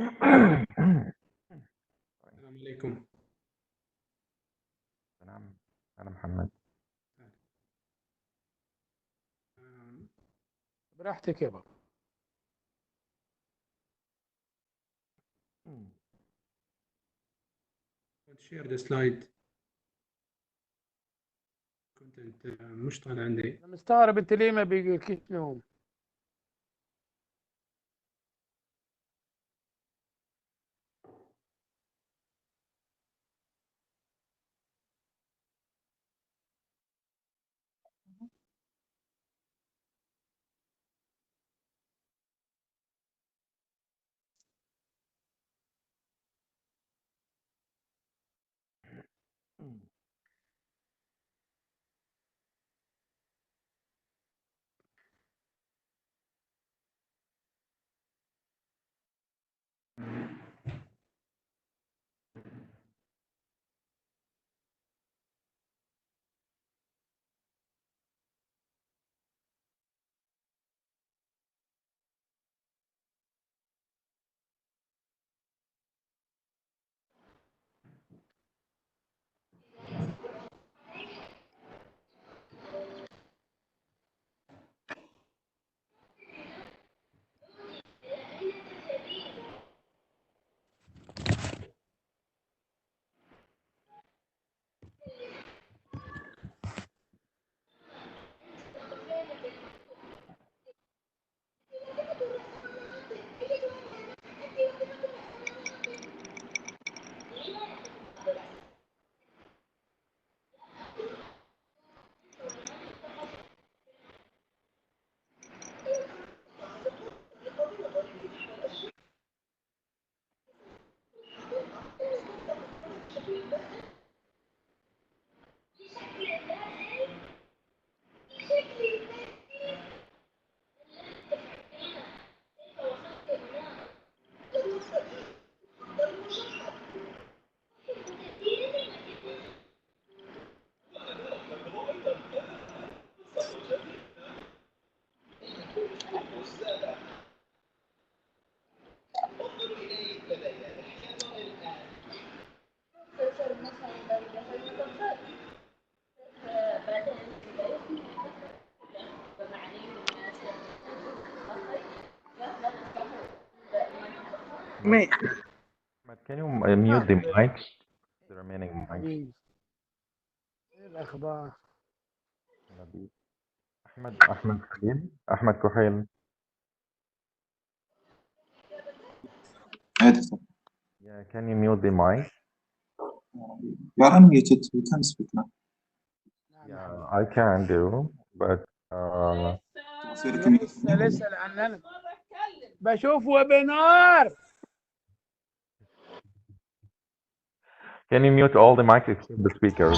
السلام عليكم. نعم، أنا محمد. براحتك يا بابا. شير ذا سلايد. كنت مش طالع عندي. أنا مستغرب أنت ليه ما بيجيكيش نوم؟ But can you mute the mics? The remaining mics. حبيبي إيه الأخبار؟ نبيل. أحمد خليل. أحمد كحيل. Yeah, can you mute the mic? You are unmuted. You can speak now. Yeah, I can do, but لسه لأن أنا بشوف ويبينار. can you mute all the mics except the speakers?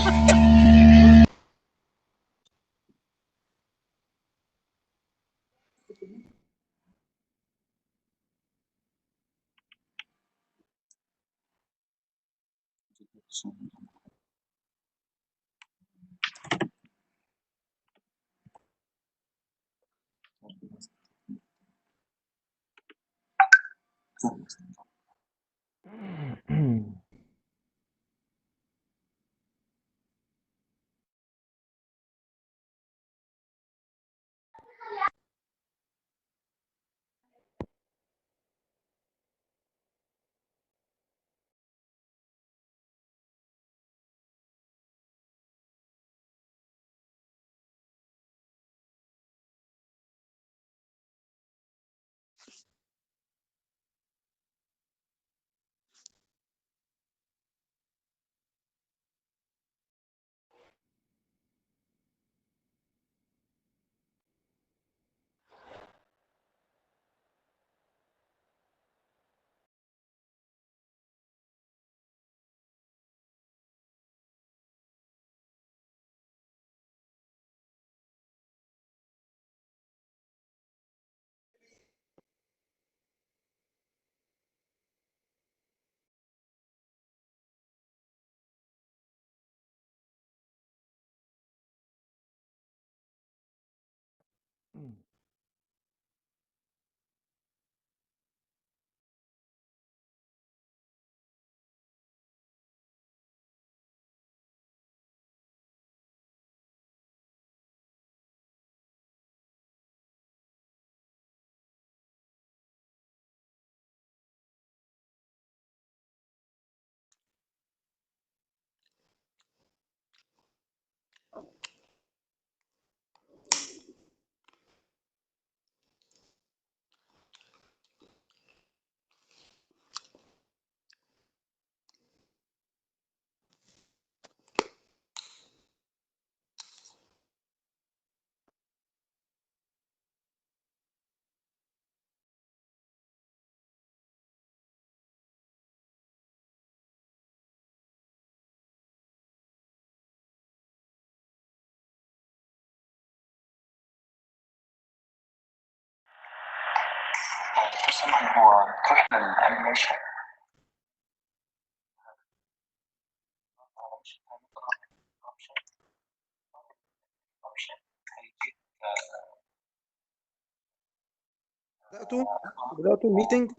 هو تروح للانيميشن. بدأتوا الميتنج؟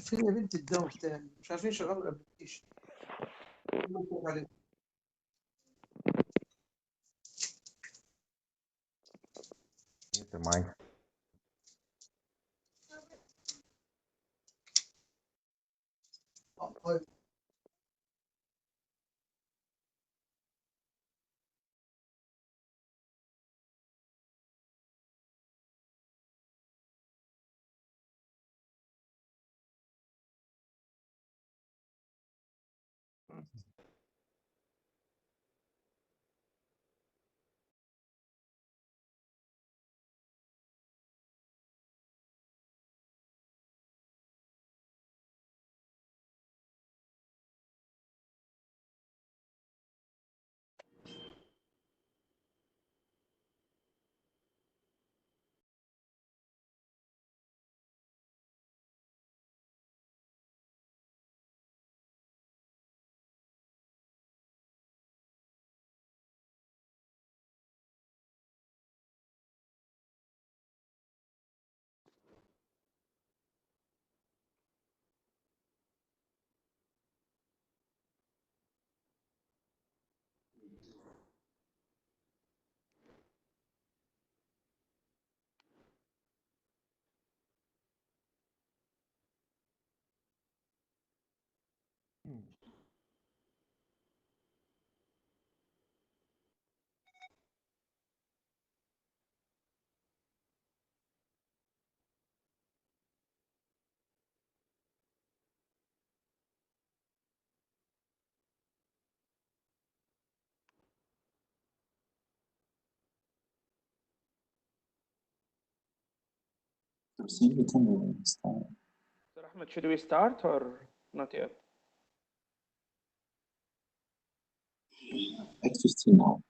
فين يا بنت الدواء تاني؟ مش عارفين يشغلوا الابلكيشن. Mute the mic. طيب we can start. Sir Ahmed, should we start or not yet? 8:15 now.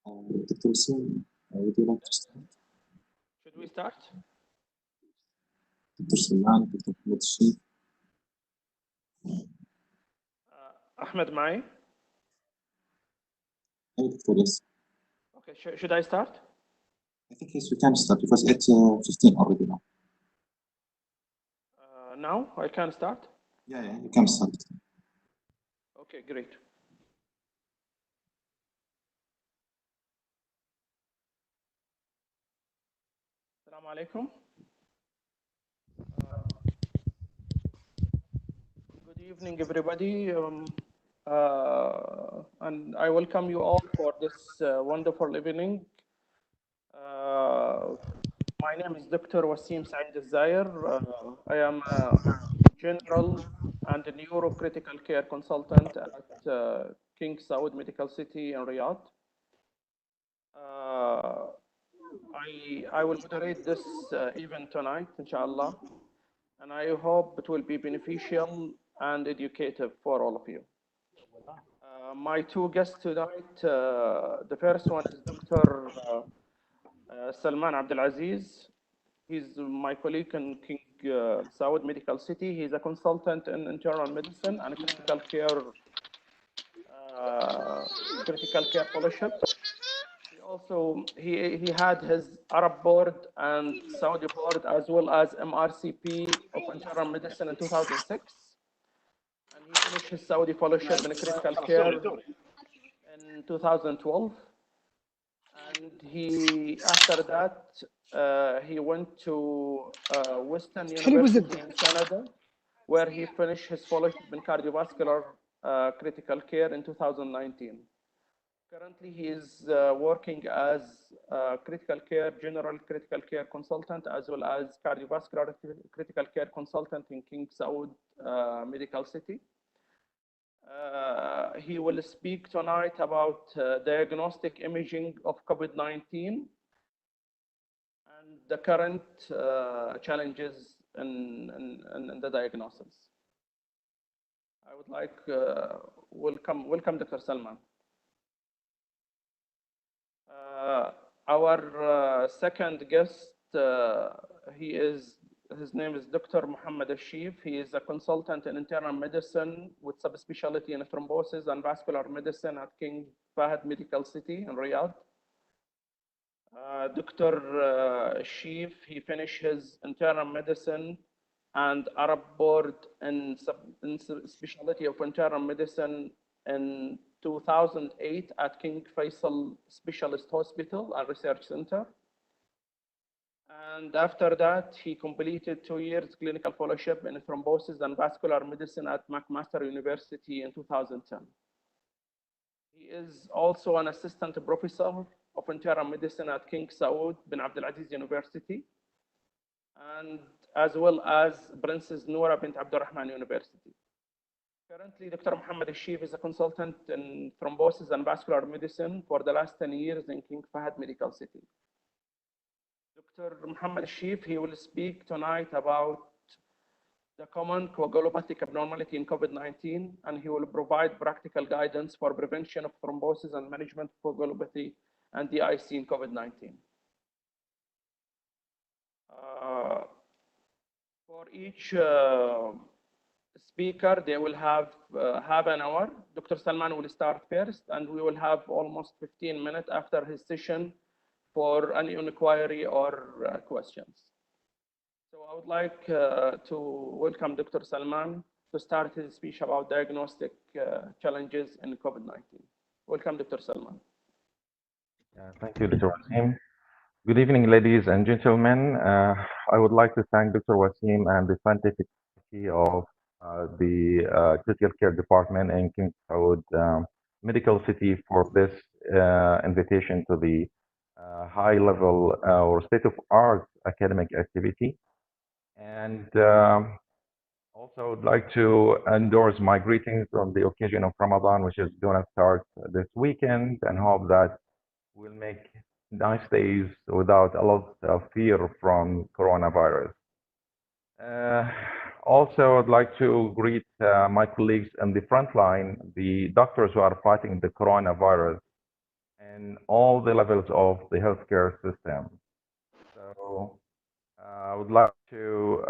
Dr. Hussein, would you like to start? Should we start? Dr. Salman, Dr. Mohammed Al Sheef. Ahmed معي? Hey, Dr. Yes. Okay, should I start? I think yes, we can start because it's 15 already now. Now I can start? Yeah, you can start. Okay, great. Assalamu alaikum. Good evening, everybody. And I welcome you all for this wonderful evening. My name is Dr. Wasim Saeed Al-Zayer. I am a general and a neurocritical care consultant at King Saud Medical City in Riyadh. I will moderate this event tonight, inshallah, and I hope it will be beneficial and educative for all of you. My two guests tonight, the first one is Dr. SALMAN ABDULAZIZ. He's my colleague in King Saud Medical City. He's a consultant in internal medicine and critical care fellowship. He had his Arab board and Saudi board as well as MRCP of internal medicine in 2006. And he finished his Saudi fellowship in critical care in 2012. And after that, he went to Western University in Canada, where he finished his fellowship in cardiovascular critical care in 2019. Currently, he is working as a general critical care consultant, as well as cardiovascular critical care consultant in King Saud Medical City. He will speak tonight about diagnostic imaging of COVID-19 and the current challenges in the diagnosis. I would like welcome Dr. Salman. Our second guest, his name is Dr. MOHAMMED Al Sheef. He is a consultant in internal medicine with subspecialty in thrombosis and vascular medicine at King Fahd Medical City in Riyadh. Dr. Sheef, he finished his internal medicine and Arab board in specialty of internal medicine in 2008 at King Faisal Specialist Hospital and Research Center. And after that, he completed 2 years clinical fellowship in thrombosis and vascular medicine at McMaster University in 2010. He is also an assistant professor of internal medicine at King Saud bin Abdulaziz University. and as well as Princess Noura bint Abdurrahman University. Currently, Dr. Mohammed Al Sheef is a consultant in thrombosis and vascular medicine for the last 10 years in King Fahd Medical City. Dr. Mohammed Al Sheef, he will speak tonight about the common coagulopathic abnormality in COVID-19, and he will provide practical guidance for prevention of thrombosis and management of coagulopathy and DIC in COVID-19. For each speaker, they will have half an hour. Dr. Salman will start first, and we will have almost 15 minutes after his session for any inquiry or questions. So I would like to welcome Dr. Salman to start his speech about diagnostic challenges in COVID-19. Welcome, Dr. Salman. Thank you, Dr. Wasim. Good evening, ladies and gentlemen. I would like to thank Dr. Wasim and the scientific committee of the critical care department in King Saud Medical City for this invitation to the high-level or state-of-art academic activity. And also would like to endorse my greetings on the occasion of Ramadan, which is going to start this weekend, and hope that we'll make nice days without a lot of fear from coronavirus. Also, I'd like to greet my colleagues in the front line, the doctors who are fighting the coronavirus and all the levels of the healthcare system. So I would like to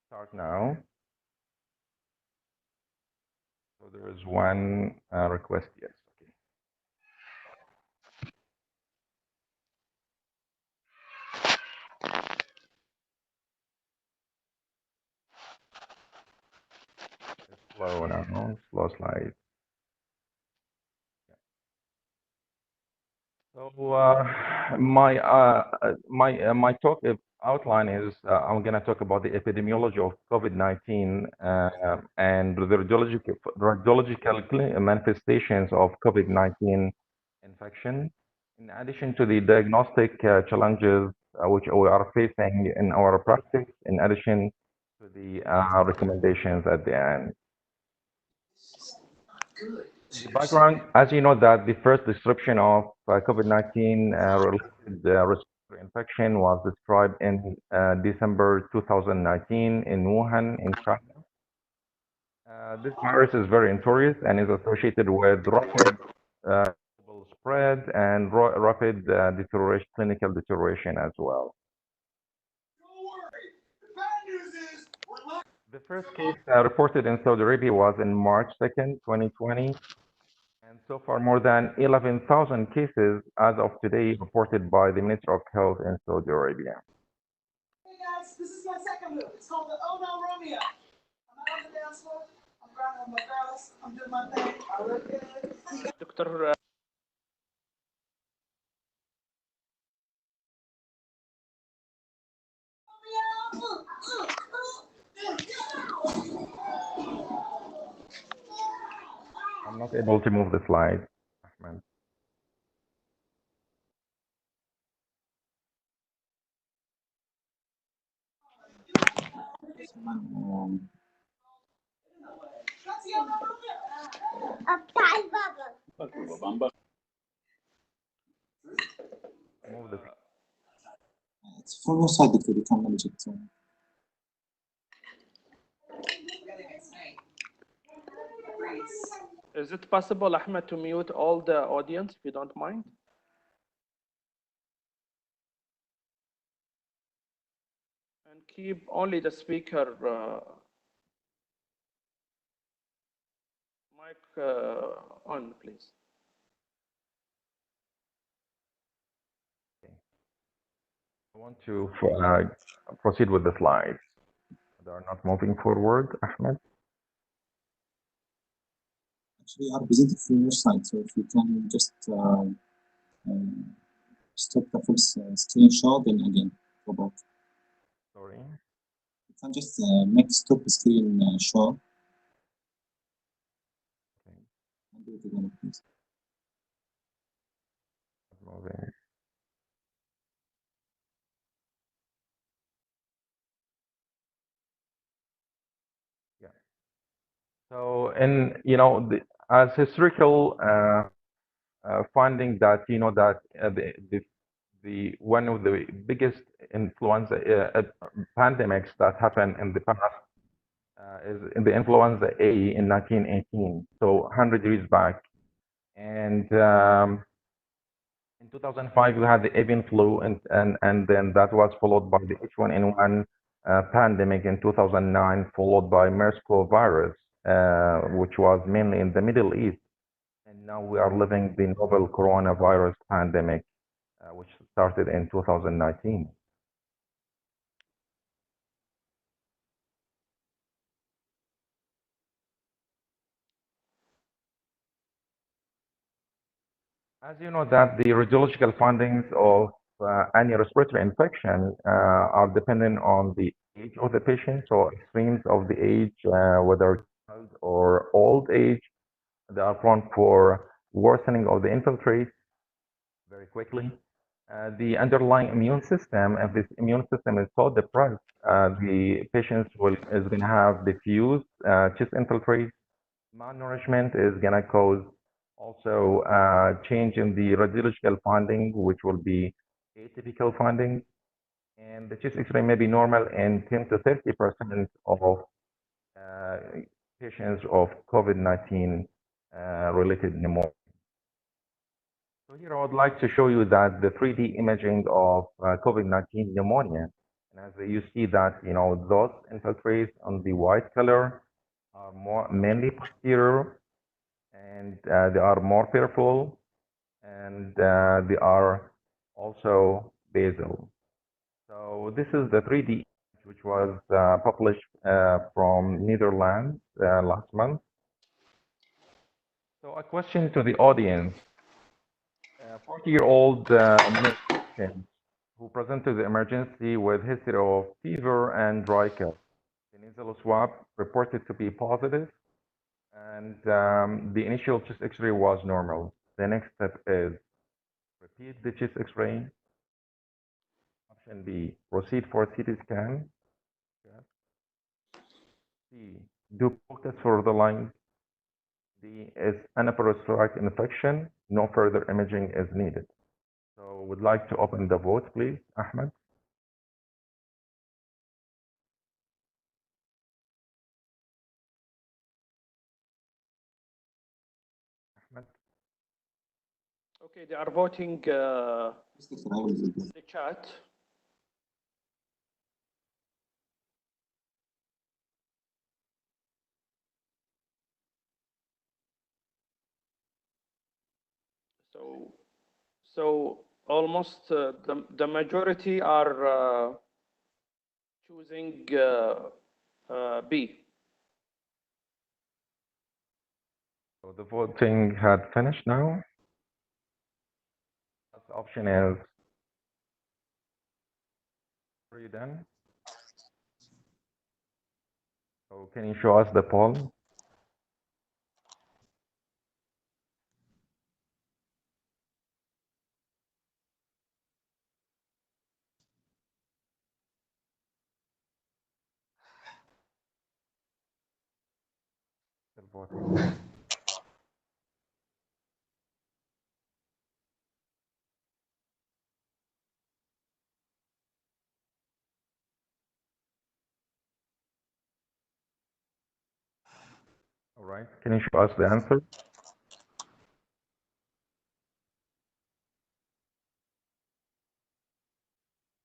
start now. So there is one request, yes. Slow now, slow slide. So my talk outline is I'm going to talk about the epidemiology of COVID-19 and the radiological manifestations of COVID-19 infection, in addition to the diagnostic challenges which we are facing in our practice, in addition to the recommendations at the end. The background, as you know, that the first description of COVID-19 related respiratory infection was described in December 2019 in Wuhan, in China. This virus is very notorious and is associated with rapid spread and rapid deterioration, clinical deterioration as well. The first case reported in Saudi Arabia was in March 2nd, 2020. And so far, more than 11,000 cases as of today reported by the Ministry of Health in Saudi Arabia. Hey guys, this is my second move. It's called the Oh No Romeo. I'm not on the dance floor. I'm grinding with my girls. I'm doing my thing. I look good. Dr. I'm not able to move the slide, Ahmed. Move the It's from your side, Doctor. You can manage it. Is it possible, Ahmed, to mute all the audience, if you don't mind? And keep only the speaker mic on, please. I want to proceed with the slides. They are not moving forward, Ahmed. Actually, you are presenting from your side, so if you can just stop the first screenshot and again go back. Sorry. You can just make stop screen show. Okay. And do it again, please. Moving. So, as historical finding that the one of the biggest influenza pandemics that happened in the past is in the influenza A in 1918, so 100 years back, and in 2005 we had the avian flu, and then that was followed by the H1N1 pandemic in 2009, followed by MERS-CoV virus, which was mainly in the Middle East. And now we are living the novel coronavirus pandemic, which started in 2019. As you know that the radiological findings of any respiratory infection are dependent on the age of the patient, so extremes of the age, whether child or old age, they are prone for worsening of the infiltrate very quickly. The underlying immune system, if this immune system is so depressed, the patient is going to have diffuse chest infiltrate. Malnourishment is going to cause also change in the radiological finding, which will be atypical findings. And the chest X-ray may be normal in 10 to 30% of patients of COVID-19 related pneumonia. So here I would like to show you that the 3D imaging of COVID-19 pneumonia. And as you see that, those infiltrates on the white color are mainly posterior, and they are more fearful, and they are also basal. So this is the 3D image which was published from Netherlands last month. So a question to the audience. 40-year-old patient who presented to the emergency with history of fever and dry cough. The nasal swab reported to be positive, and the initial chest X-ray was normal. The next step is repeat the chest X-ray. Option B, proceed for CT scan. C, do poke test for the lung. D is anaphylactic infection. No further imaging is needed. So would like to open the vote, please, Ahmed. Ahmed. Okay, they are voting the chat. So almost the majority are choosing B. So the voting had finished now. The option is, are you done? So can you show us the poll? Still voting. All right, can you show us the answer?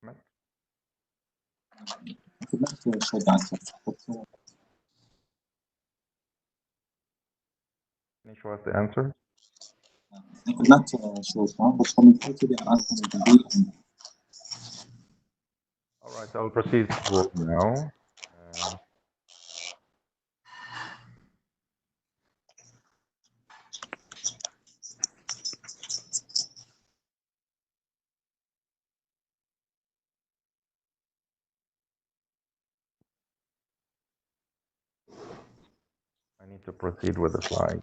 Ahmed? I could not show the answer, but Can you show us the answer? I could not show it now, but from the they are answering the B and All right, I'll proceed to vote now. I need to proceed with the slide.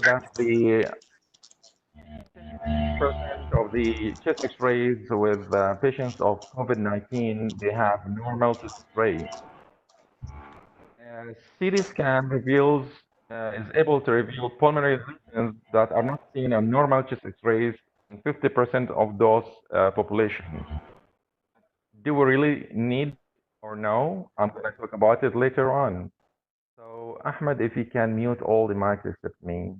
that the percent of the chest X-rays with patients of COVID-19, they have normal chest X-ray. CT scan is able to reveal pulmonary lesions that are not seen on normal chest X-rays in 50% of those population. Do we really need or no? I'm going to talk about it later on. So, Ahmed, if you can mute all the mics except me.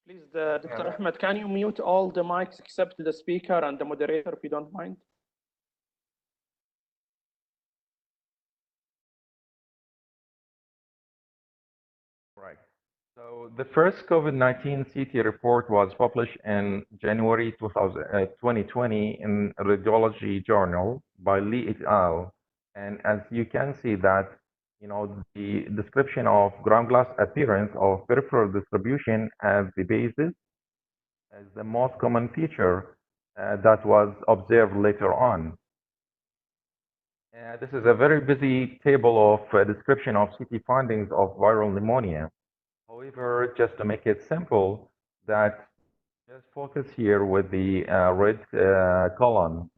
Please, Dr. Ahmed, can you mute all the mics except the speaker and the moderator, if you don't mind? Right. So the first COVID-19 CT report was published in January 2020 in Radiology Journal by Lee et al. And as you can see that, the description of ground glass appearance of peripheral distribution as the basis is the most common feature that was observed later on. This is a very busy table of description of CT findings of viral pneumonia. However, just to make it simple, that just focus here with the red column,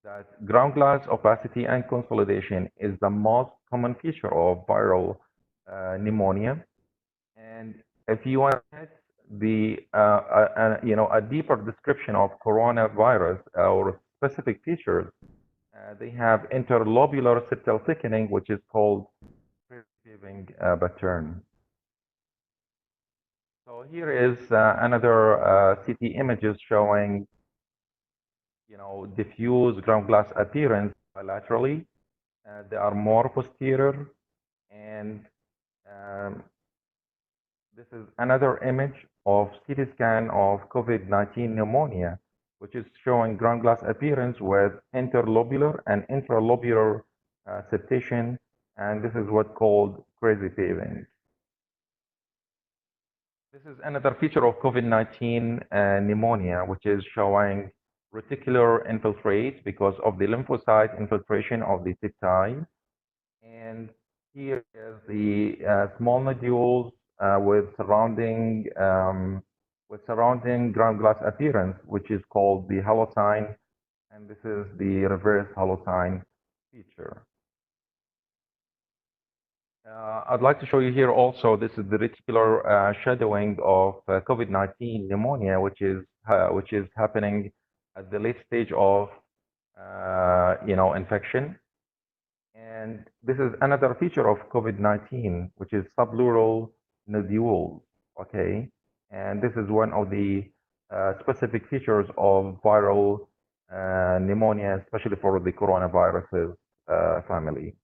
that ground glass opacity and consolidation is the most common feature of viral pneumonia. And if you want to get the a deeper description of coronavirus or specific features, they have interlobular septal thickening, which is called paving pattern. So here is another CT images showing, diffuse ground glass appearance bilaterally. They are more posterior, and this is another image of CT scan of COVID-19 pneumonia, which is showing ground glass appearance with interlobular and intralobular septation, and this is what's called crazy paving. This is another feature of COVID-19 pneumonia, which is showing reticular infiltrate because of the lymphocyte infiltration of the septi. And here is the small nodules with surrounding ground glass appearance, which is called the halocine, and this is the reverse halocine feature. I'd like to show you here also, this is the reticular shadowing of COVID-19 pneumonia, which is happening at the late stage of infection. And this is another feature of COVID-19, which is subpleural nodules. Okay, and this is one of the specific features of viral pneumonia, especially for the coronaviruses family.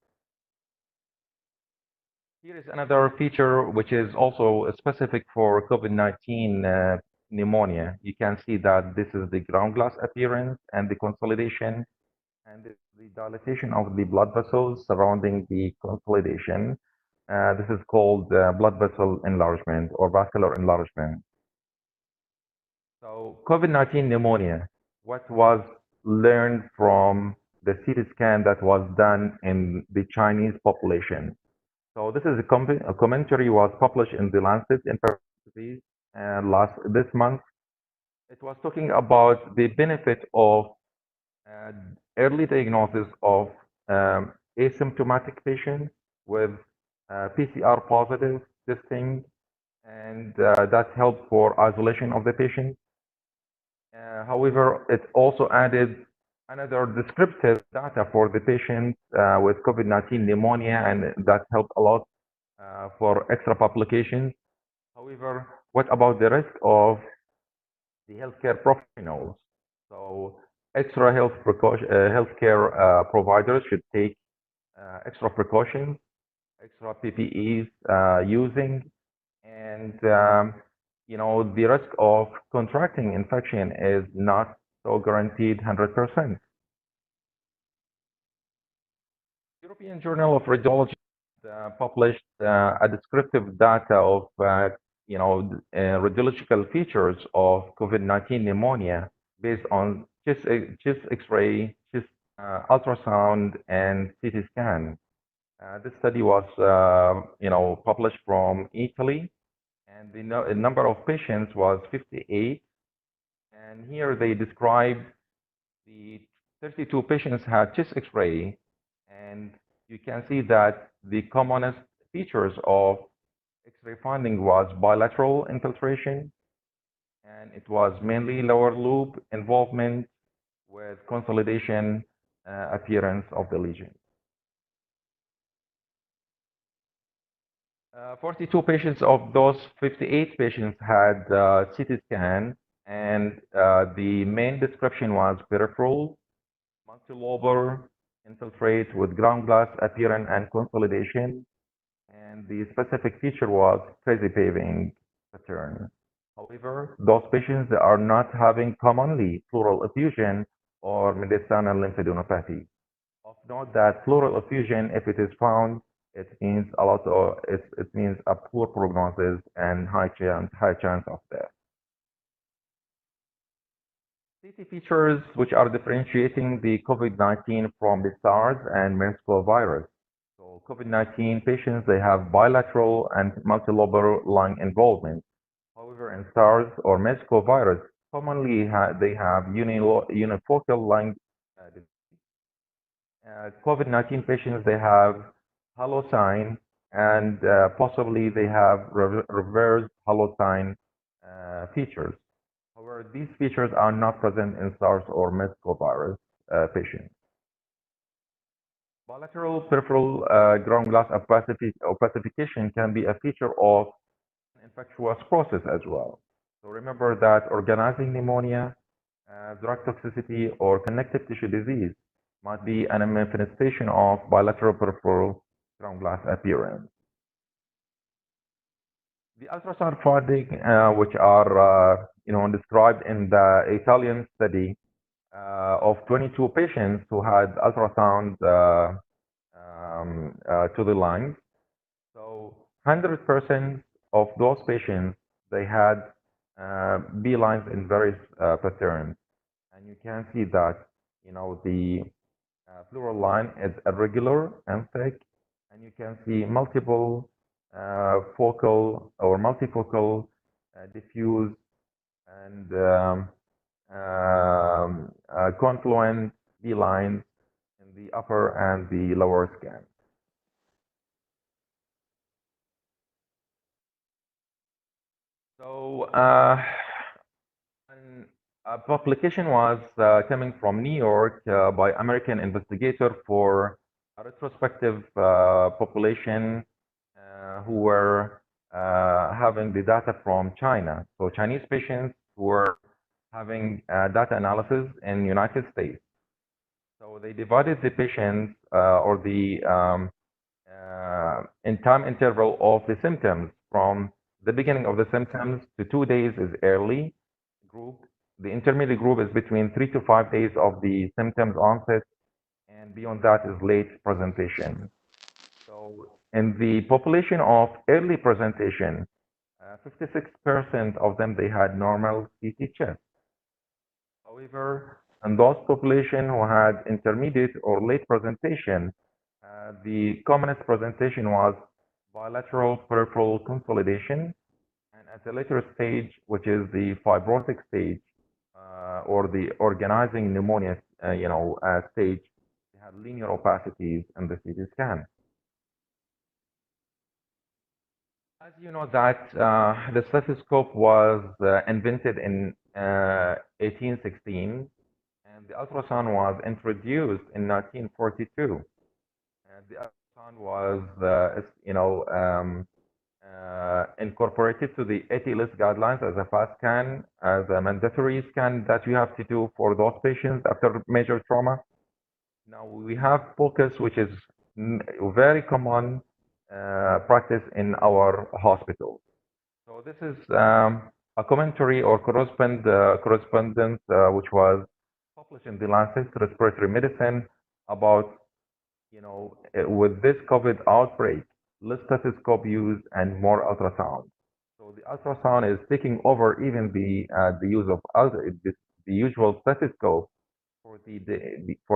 Here is another feature which is also specific for COVID-19 pneumonia. You can see that this is the ground glass appearance and the consolidation and the dilatation of the blood vessels surrounding the consolidation. This is called blood vessel enlargement or vascular enlargement. So COVID-19 pneumonia, what was learned from the CT scan that was done in the Chinese population? So this is a commentary was published in the Lancet Infectious Disease this month. It was talking about the benefit of early diagnosis of asymptomatic patients with PCR positive testing, and that helped for isolation of the patient. However, it also added another descriptive data for the patients with COVID-19 pneumonia, and that helped a lot for extra publications. However, what about the risk of the healthcare professionals? So extra healthcare providers should take extra precautions, extra PPEs using, and the risk of contracting infection is not so guaranteed 100%. European Journal of Radiology published a descriptive data of radiological features of COVID-19 pneumonia based on chest X-ray, chest ultrasound, and CT scan. This study was published from Italy, and the number of patients was 58. And here they describe the 32 patients had chest X-ray, and you can see that the commonest features of X-ray finding was bilateral infiltration, and it was mainly lower lobe involvement with consolidation appearance of the lesion. 42 patients of those 58 patients had CT scan, and the main description was peripheral, multilobar infiltrate with ground glass appearance and consolidation, and the specific feature was crazy paving pattern. However, those patients that are not having commonly pleural effusion or mediastinal lymphadenopathy. Of note that pleural effusion, if it is found, it means a lot of it means a poor prognosis and high chance of death. CT features which are differentiating the COVID-19 from the SARS and MERS-CoV virus. So COVID-19 patients, they have bilateral and multilobar lung involvement. However, in SARS or MERS-CoV virus, commonly they have unifocal lung disease. COVID-19 patients, they have halo sign, and possibly they have reverse halo sign features. However, these features are not present in SARS or MERS-CoV virus patients. Bilateral peripheral ground glass opacification can be a feature of infectious process as well. So remember that organizing pneumonia, drug toxicity, or connective tissue disease might be an manifestation of bilateral peripheral ground glass appearance. The ultrasound findings, which are described in the Italian study of 22 patients who had ultrasound to the lungs. So 100% of those patients, they had B lines in various patterns, and you can see that the pleural line is irregular and thick, and you can see multiple focal or multifocal diffuse and confluent B lines in the upper and the lower scan. So a publication was coming from New York by American investigator for a retrospective population who were having the data from China. So Chinese patients who were having data analysis in United States. So they divided the patients or the in time interval of the symptoms from the beginning of the symptoms to 2 days is early group. The intermediate group is between 3 to 5 days of the symptoms onset, and beyond that is late presentation. So in the population of early presentation, 56% of them, they had normal CT chest. However, in those population who had intermediate or late presentation, the commonest presentation was bilateral peripheral consolidation, and at a later stage, which is the fibrotic stage or the organizing pneumonia, stage, they had linear opacities in the CT scan. As you know that the stethoscope was invented in 1816, and the ultrasound was introduced in 1942. And the ultrasound was, incorporated to the ATLS guidelines as a fast scan, as a mandatory scan that you have to do for those patients after major trauma. Now we have focus, which is very common practice in our hospital. So this is a commentary or correspondence which was published in the Lancet Respiratory Medicine about, with this COVID outbreak, less stethoscope use and more ultrasound. So the ultrasound is taking over even the use of the usual stethoscope for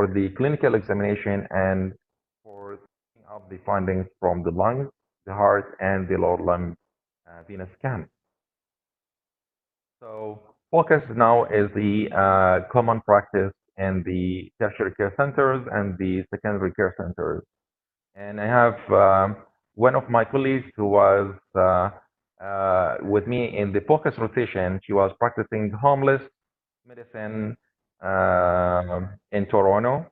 the clinical examination and for up the findings from the lungs, the heart, and the lower limb venous scan. So focus now is the common practice in the tertiary care centers and the secondary care centers. And I have one of my colleagues who was with me in the focus rotation. She was practicing homeless medicine in Toronto,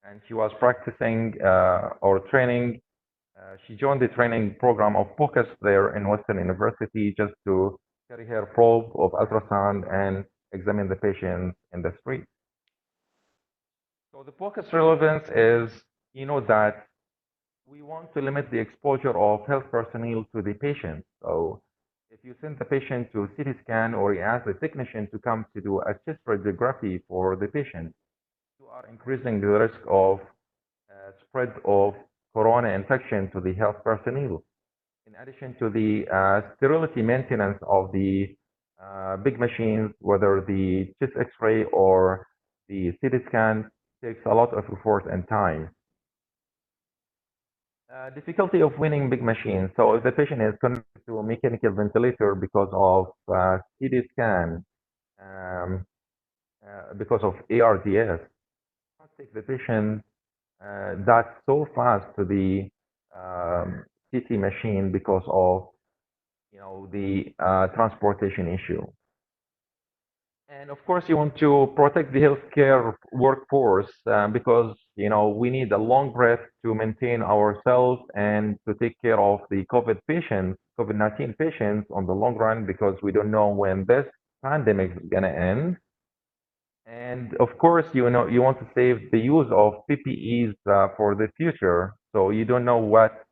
and she was practicing or training. She joined the training program of focus there in Western University just to carry her probe of ultrasound and examine the patients in the street. So the focus relevance is, that we want to limit the exposure of health personnel to the patient. So if you send the patient to CT scan or you ask the technician to come to do a chest radiography for the patient, you are increasing the risk of spread of corona infection to the health personnel. In addition to the sterility maintenance of the big machines, whether the chest X-ray or the CT scan, takes a lot of effort and time. Difficulty of winning big machines. So if the patient is connected to a mechanical ventilator because of CT scan, because of ARDS, not take the patient that so fast to the CT machine because of the transportation issue. And of course, you want to protect the healthcare workforce because we need a long breath to maintain ourselves and to take care of the COVID-19 patients on the long run, because we don't know when this pandemic is gonna end. And of course, you want to save the use of PPEs for the future. So you don't know what,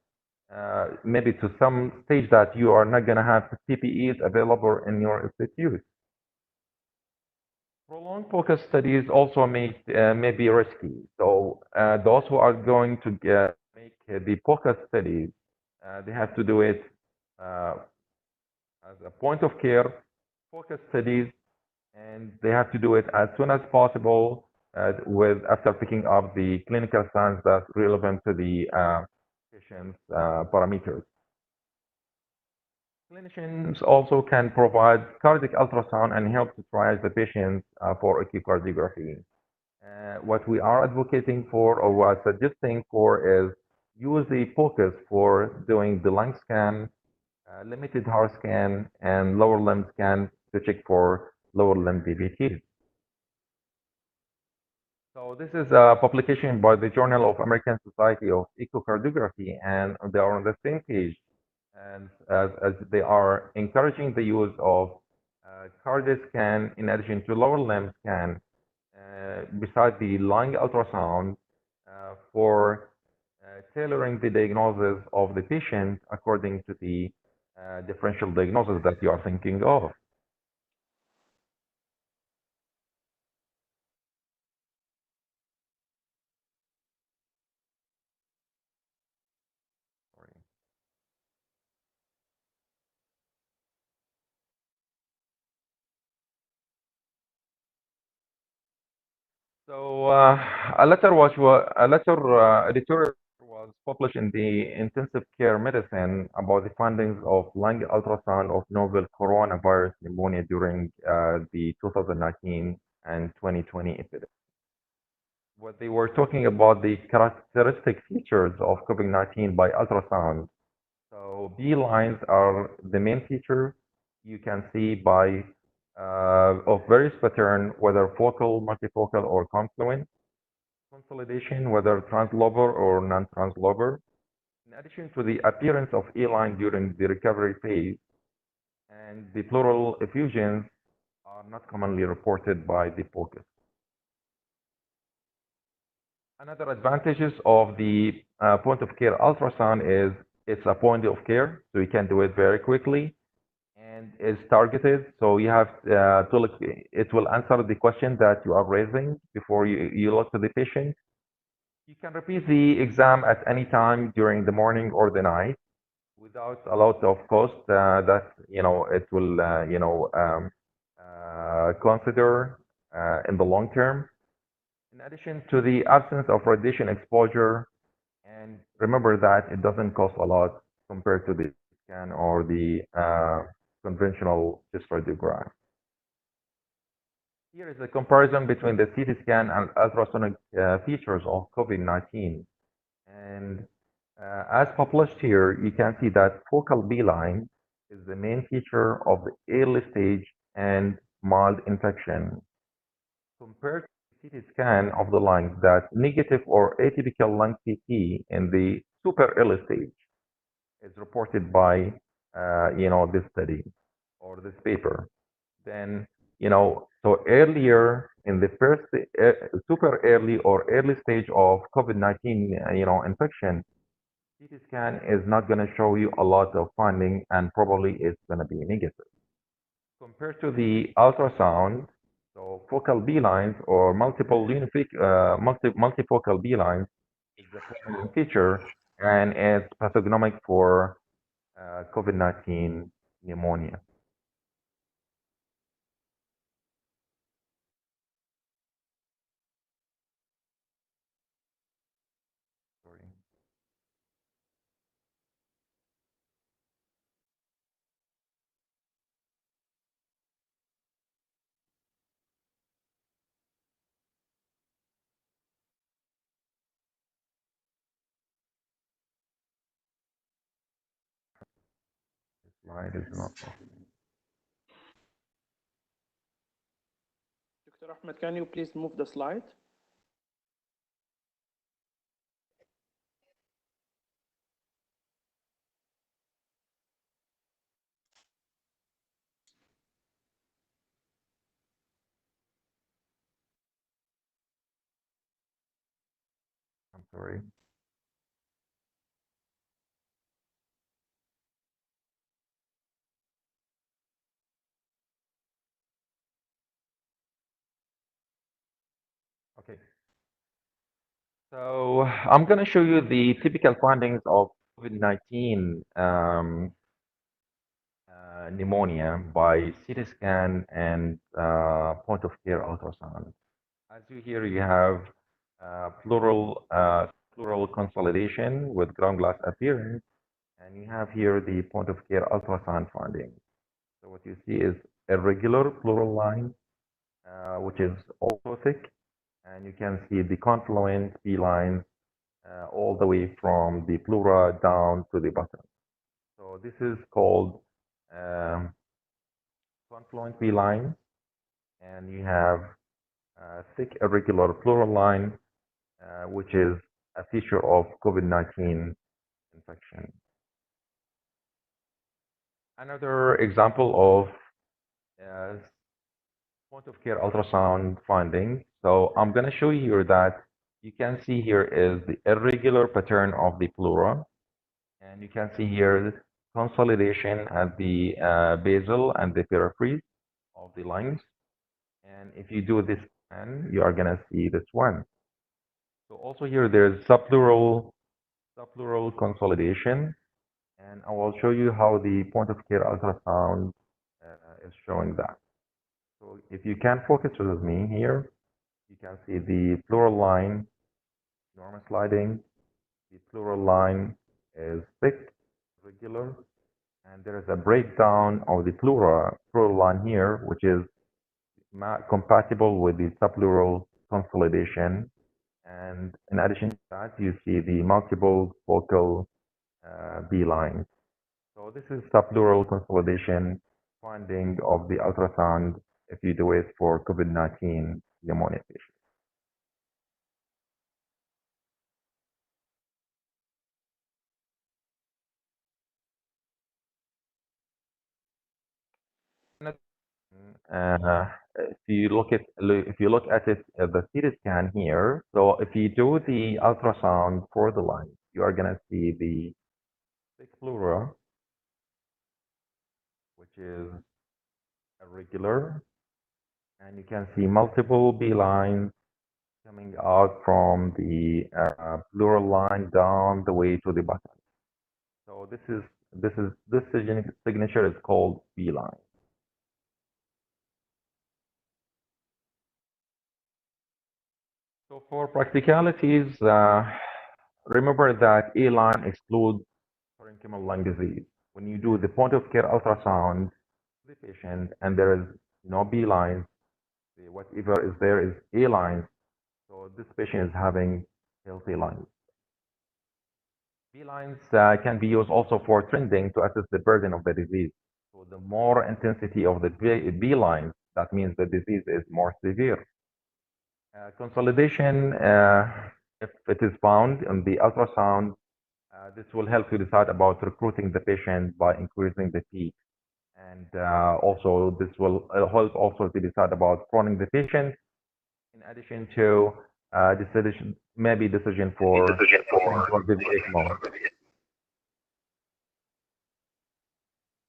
maybe to some stage that you are not gonna have PPEs available in your institute. Prolonged focus studies also may be risky. So those who are going to make the focus studies, they have to do it as a point of care focus studies, and they have to do it as soon as possible after picking up the clinical signs that's relevant to the patient's parameters. Clinicians also can provide cardiac ultrasound and help to triage the patients for echocardiography. What we are advocating for, or what suggesting for, is use the focus for doing the lung scan, limited heart scan, and lower limb scan to check for lower limb DVTs. So this is a publication by the Journal of American Society of Echocardiography, and they are on the same page. And as they are encouraging the use of cardiac scan in addition to lower limb scan, besides the lung ultrasound, for tailoring the diagnosis of the patient according to the differential diagnosis that you are thinking of. So a letter editorial was published in the Intensive Care Medicine about the findings of lung ultrasound of novel coronavirus pneumonia during the 2019 and 2020 epidemic. What they were talking about the characteristic features of COVID-19 by ultrasound. So B lines are the main feature. You can see by of various pattern, whether focal, multifocal, or confluent. Consolidation, whether translobar or non-translobar. In addition to the appearance of E-line during the recovery phase, and the pleural effusions are not commonly reported by the focus. Another advantages of the point of care ultrasound is it's a point of care, so you can do it very quickly, and is targeted. So you have to look, it will answer the question that you are raising before you look to the patient. You can repeat the exam at any time during the morning or the night without a lot of cost that it will consider in the long term. In addition to the absence of radiation exposure, and remember that it doesn't cost a lot compared to the scan or the conventional chest radiograph. Here is a comparison between the CT scan and ultrasonic features of COVID-19. And as published here, you can see that focal beeline is the main feature of the early stage and mild infection. Compared to CT scan of the lungs, that negative or atypical lung CT in the super early stage is reported by, this study or this paper. Then, so earlier in the first super early or early stage of COVID-19, infection, CT scan is not going to show you a lot of finding, and probably it's going to be negative. Compared to the ultrasound, so focal B-lines or multifocal B-lines is the primary feature, and it's pathognomic for COVID-19 pneumonia. Sorry. This slide is not working. Dr. Ahmed, can you please move the slide? I'm sorry. Okay. So I'm going to show you the typical findings of COVID-19 pneumonia by CT scan and point of care ultrasound. As you hear, you have pleural consolidation with ground glass appearance, and you have here the point of care ultrasound findings. So what you see is irregular pleural line, which is also thick, and you can see the confluent B lines all the way from the pleura down to the bottom. So this is called confluent B line, and you have thick irregular pleural line, which is a feature of COVID-19 infection. Another example of point of care ultrasound finding. So I'm going to show you here that you can see here is the irregular pattern of the pleura, and you can see here consolidation at the basal and the periphery of the lungs. And if you do this scan, you are going to see this one. So also here there's subpleural consolidation, and I will show you how the point of care ultrasound is showing that. So if you can focus with me here, you can see the pleural line, normal sliding. The pleural line is thick, regular, and there is a breakdown of the pleural line here, which is compatible with the subpleural consolidation. And in addition to that, you see the multiple focal B lines. So this is subpleural consolidation finding of the ultrasound if you do it for COVID-19 pneumonia patients. If you look at it at the CT scan here, so if you do the ultrasound for the lung, you are going to see the thick pleura, which is irregular, and you can see multiple B lines coming out from the pleural line down the way to the bottom. So this signature is called B line. So for practicalities, remember that A line excludes parenchymal lung disease. when you do the point of care ultrasound the patient and there is no B lines, whatever is there is A lines, so this patient is having healthy lines. B lines can be used also for trending to assess the burden of the disease. So the more intensity of the B lines, that means the disease is more severe. Consolidation, if it is found in the ultrasound, this will help you decide about recruiting the patient by increasing the peak. And also this will help also to decide about proning the patient in addition to decision for the ECMO.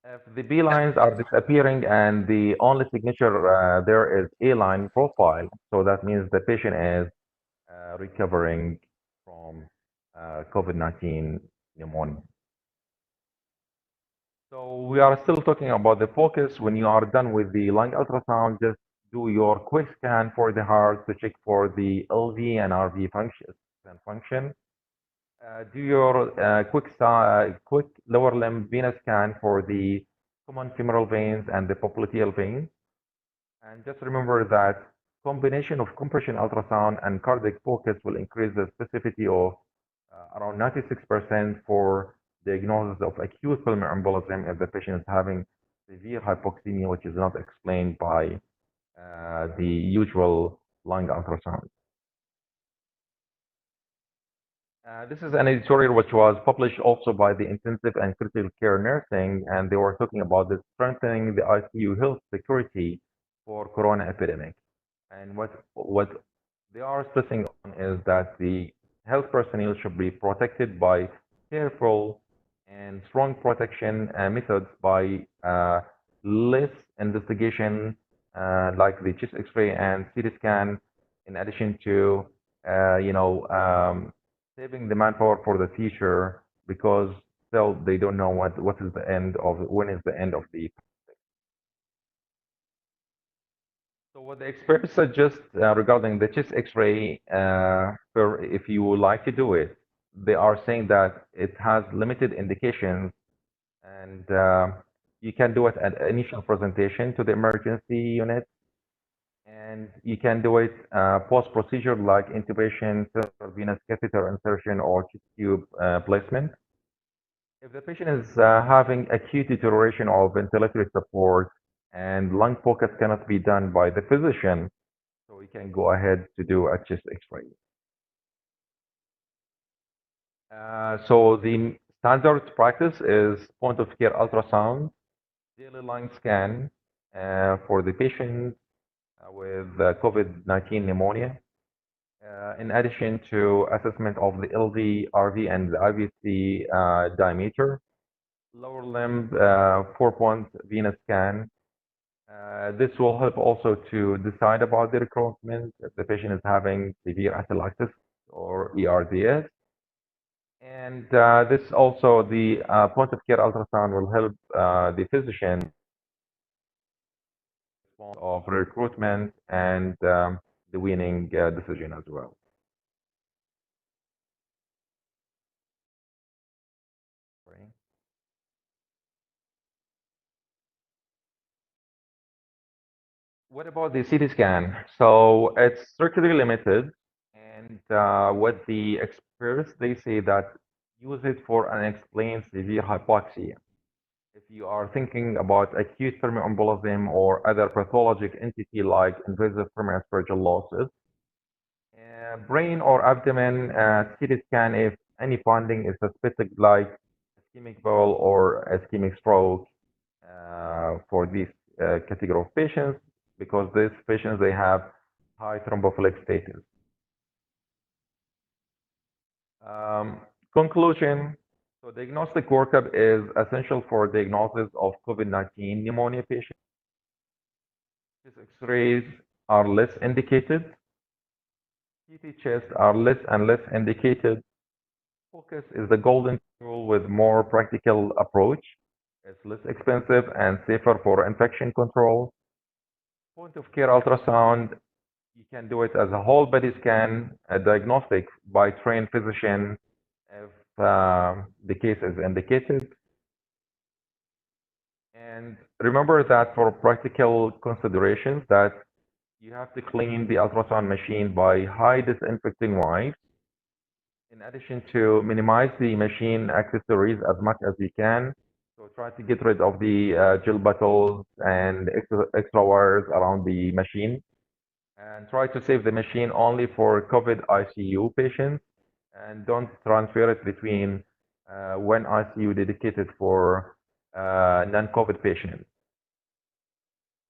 If the B lines are disappearing and the only signature there is A line profile, so that means the patient is recovering from COVID-19 pneumonia. So we are still talking about the focus. When you are done with the lung ultrasound, just do your quick scan for the heart to check for the LV and RV function. Do your quick lower limb venous scan for the common femoral veins and the popliteal veins. And just remember that combination of compression ultrasound and cardiac focus will increase the specificity of around 96% for diagnosis of acute pulmonary embolism if the patient is having severe hypoxemia, which is not explained by the usual lung ultrasound. This is an editorial which was published also by the intensive and critical care nursing, and they were talking about the strengthening the ICU health security for corona epidemic. And what they are stressing on is that the health personnel should be protected by careful and strong protection methods by less investigation like the chest X-ray and CT scan, in addition to saving the manpower for the future, because still they don't know when is the end of the. So what the experts suggest regarding the chest X-ray, if you would like to do it, they are saying that it has limited indications, and you can do it at initial presentation to the emergency unit, and you can do it post-procedure like intubation, venous catheter insertion, or chest tube placement. If the patient is having acute deterioration of ventilatory support and lung focus cannot be done by the physician, so we can go ahead to do a chest X-ray. So the standard practice is point of care ultrasound, daily lung scan for the patient with COVID-19 pneumonia, in addition to assessment of the LV, RV, and the IVC diameter, lower limb 4-point venous scan. This will help also to decide about the recruitment if the patient is having severe atelectasis or ERDS. And this also, the point of care ultrasound will help the physician of recruitment and the weaning decision as well. What about the CT scan? So it's strictly limited, and what the experts, they say that use it for unexplained severe hypoxia. If you are thinking about acute pulmonary embolism or other pathologic entity like invasive pulmonary aspergillosis, brain or abdomen CT scan if any finding is suspected like ischemic bowel or ischemic stroke for this category of patients, because these patients, they have high thrombophilic status. Conclusion. So diagnostic workup is essential for diagnosis of COVID-19 pneumonia patients. X-rays are less indicated. CT chest are less and less indicated. Focus is the golden rule with more practical approach. It's less expensive and safer for infection control. Point of care ultrasound, you can do it as a whole body scan, a diagnostic by trained physician if the case is indicated. And remember that for practical considerations that you have to clean the ultrasound machine by high disinfecting wipes. In addition to minimize the machine accessories as much as you can. So try to get rid of the gel bottles and extra wires around the machine. And try to save the machine only for COVID ICU patients. And don't transfer it between one ICU dedicated for non-COVID patients.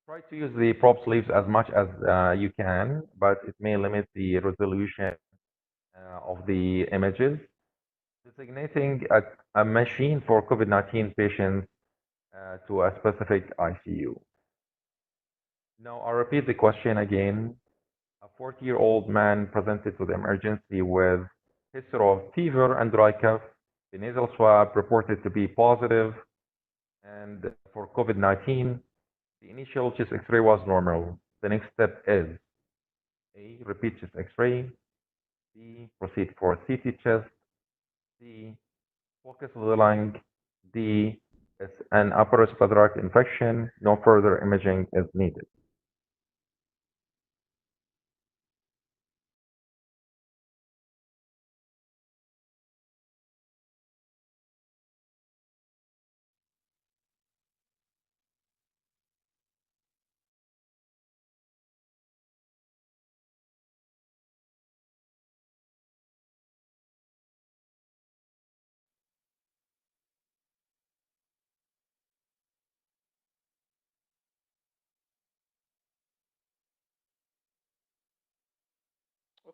Try to use the prop sleeves as much as you can, but it may limit the resolution of the images. Designating a machine for COVID-19 patients to a specific ICU. Now, I'll repeat the question again. A 40-year-old man presented to the emergency with history of fever and dry cough. The nasal swab reported to be positive, and for COVID-19, the initial chest X-ray was normal. The next step is A. Repeat chest X-ray. B. Proceed for CT chest. C. Focus of the lung. D. Is an upper respiratory tract infection. No further imaging is needed.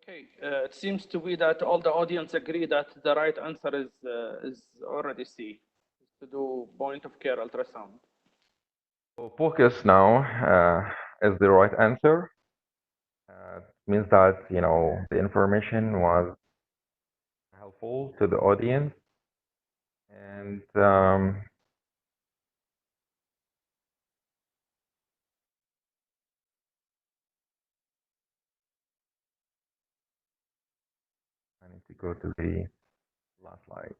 Okay, it seems to be that all the audience agree that the right answer is already C, to do point of care ultrasound. So focus now is the right answer. Means that the information was helpful to the audience, and I need to go to the last slide.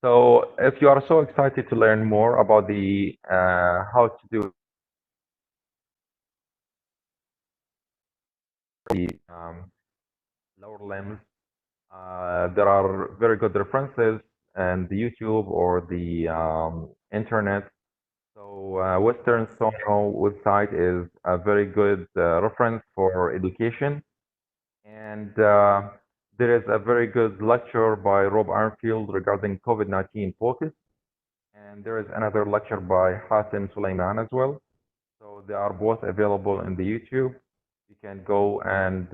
So if you are so excited to learn more about the how to do the lower limbs, there are very good references and the YouTube or the internet. So Western Sono website is a very good reference for education. And there is a very good lecture by Rob Arnfield regarding COVID-19 focus. And there is another lecture by Hassan Suleiman as well. So they are both available in the YouTube. You can go and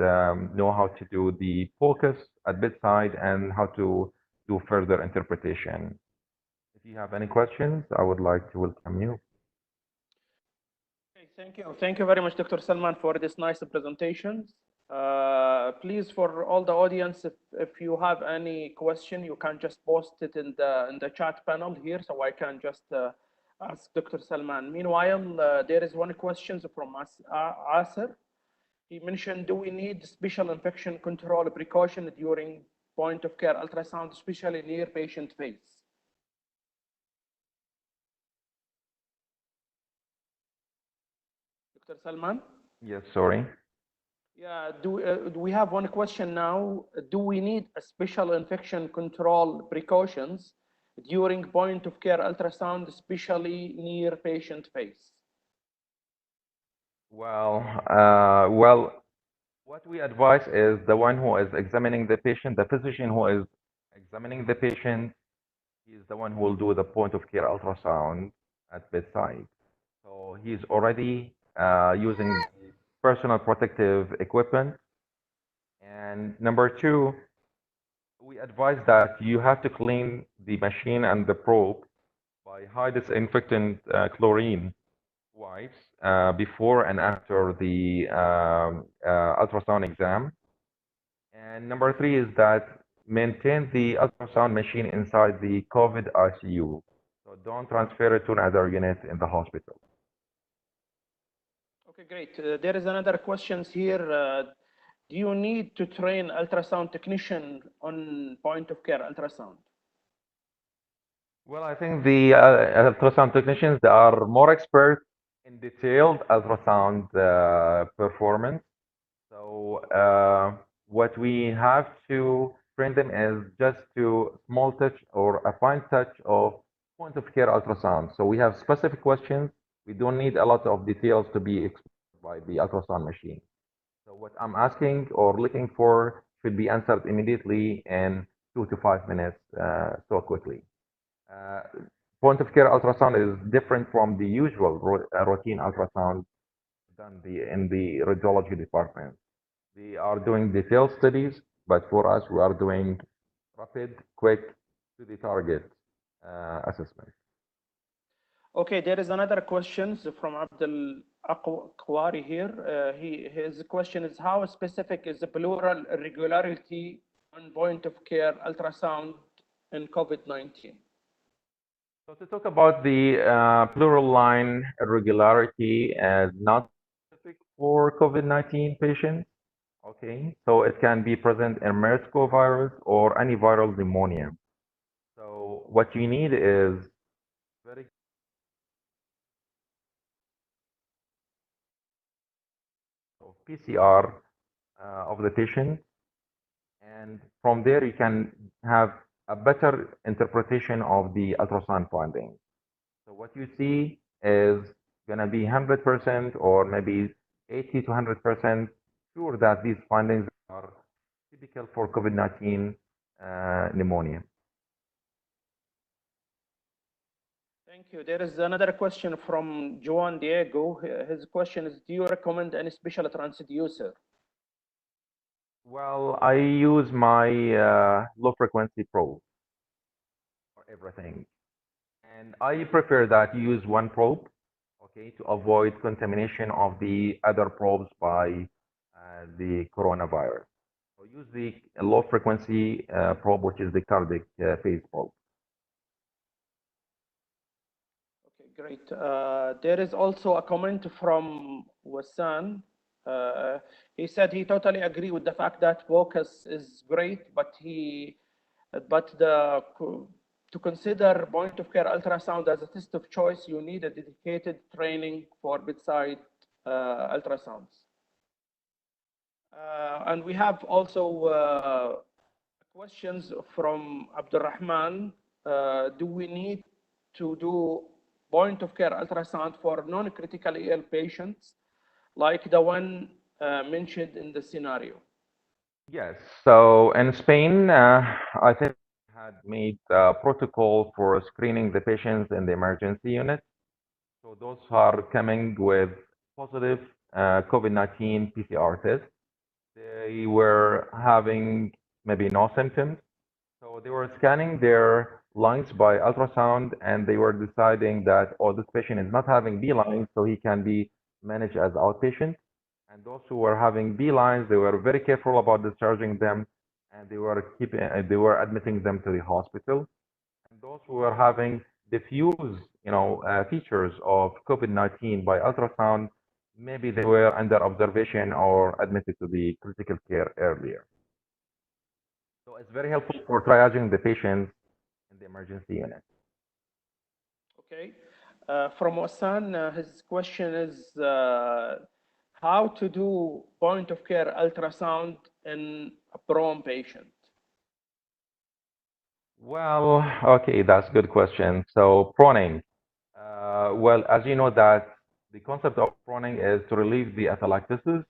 know how to do the focus at bedside and how to do further interpretation. If you have any questions, I would like to welcome you. Okay, thank you. Thank you very much, Dr. Salman, for this nice presentation. Please, for all the audience, if you have any question, you can just post it in the chat panel here, so I can just ask Dr. Salman. Meanwhile, there is one question from Asir. He mentioned, do we need special infection control precaution during point of care ultrasound, especially near patient face? Dr. Salman? Yes, sorry. Yeah, do we have one question now? Do we need a special infection control precautions during point of care ultrasound, especially near patient face? Well, what we advise is the one who is examining the patient, the physician who is examining the patient, is the one who will do the point of care ultrasound at bedside. So he's already using personal protective equipment. And number two, we advise that you have to clean the machine and the probe by high disinfectant chlorine wipes before and after the ultrasound exam. And number three is that maintain the ultrasound machine inside the COVID ICU. So don't transfer it to another unit in the hospital. Okay, great. There is another question here. Do you need to train ultrasound technician on point of care ultrasound? Well, I think the ultrasound technicians, they are more expert in detailed ultrasound performance. So what we have to train them is just to small touch or a fine touch of point of care ultrasound. So we have specific questions. We don't need a lot of details to be explained by the ultrasound machine. So what I'm asking or looking for should be answered immediately in 2 to 5 minutes, so quickly. Uh, Point of care ultrasound is different from the usual routine ultrasound done in the radiology department. They are doing detailed studies, but for us, we are doing rapid, quick, to the target assessment. Okay, there is another question from Abdul Aqwari here. His question is, how specific is the pleural irregularity on point of care ultrasound in COVID-19? So to talk about the pleural line irregularity as not specific for COVID-19 patients, okay, so it can be present in MERS-CoV virus or any viral pneumonia. So what you need is very PCR of the patient, and from there you can have a better interpretation of the ultrasound findings. So what you see is going to be 100% or maybe 80 to 100% sure that these findings are typical for COVID-19 pneumonia. Thank you. There is another question from Juan Diego. His question is, do you recommend any special transducer? Well, I use my low frequency probe for everything. And I prefer that you use one probe, okay, to avoid contamination of the other probes by the coronavirus. So use the low frequency probe, which is the cardiac phase probe. Okay, great. There is also a comment from Wassan. He said he totally agree with the fact that focus is great, but to consider point of care ultrasound as a test of choice, you need a dedicated training for bedside ultrasounds. And we have also questions from Abdurrahman. Do we need to do point of care ultrasound for non-critically ill patients like the one mentioned in the scenario? Yes. So in Spain, I think had made a protocol for screening the patients in the emergency unit. So those are coming with positive COVID-19 PCR test. They were having maybe no symptoms. So they were scanning their lungs by ultrasound, and they were deciding that, oh, this patient is not having B lines, so he can be managed as outpatient. And those who were having B lines, they were very careful about discharging them, and they were admitting them to the hospital. And those who were having diffuse, features of COVID-19 by ultrasound, maybe they were under observation or admitted to the critical care earlier. So it's very helpful for triaging the patients in the emergency unit. Okay. From Wassan, his question is how to do point of care ultrasound in a prone patient? Well, okay, that's a good question. So proning. Well, as you know that the concept of proning is to relieve the atelectasis,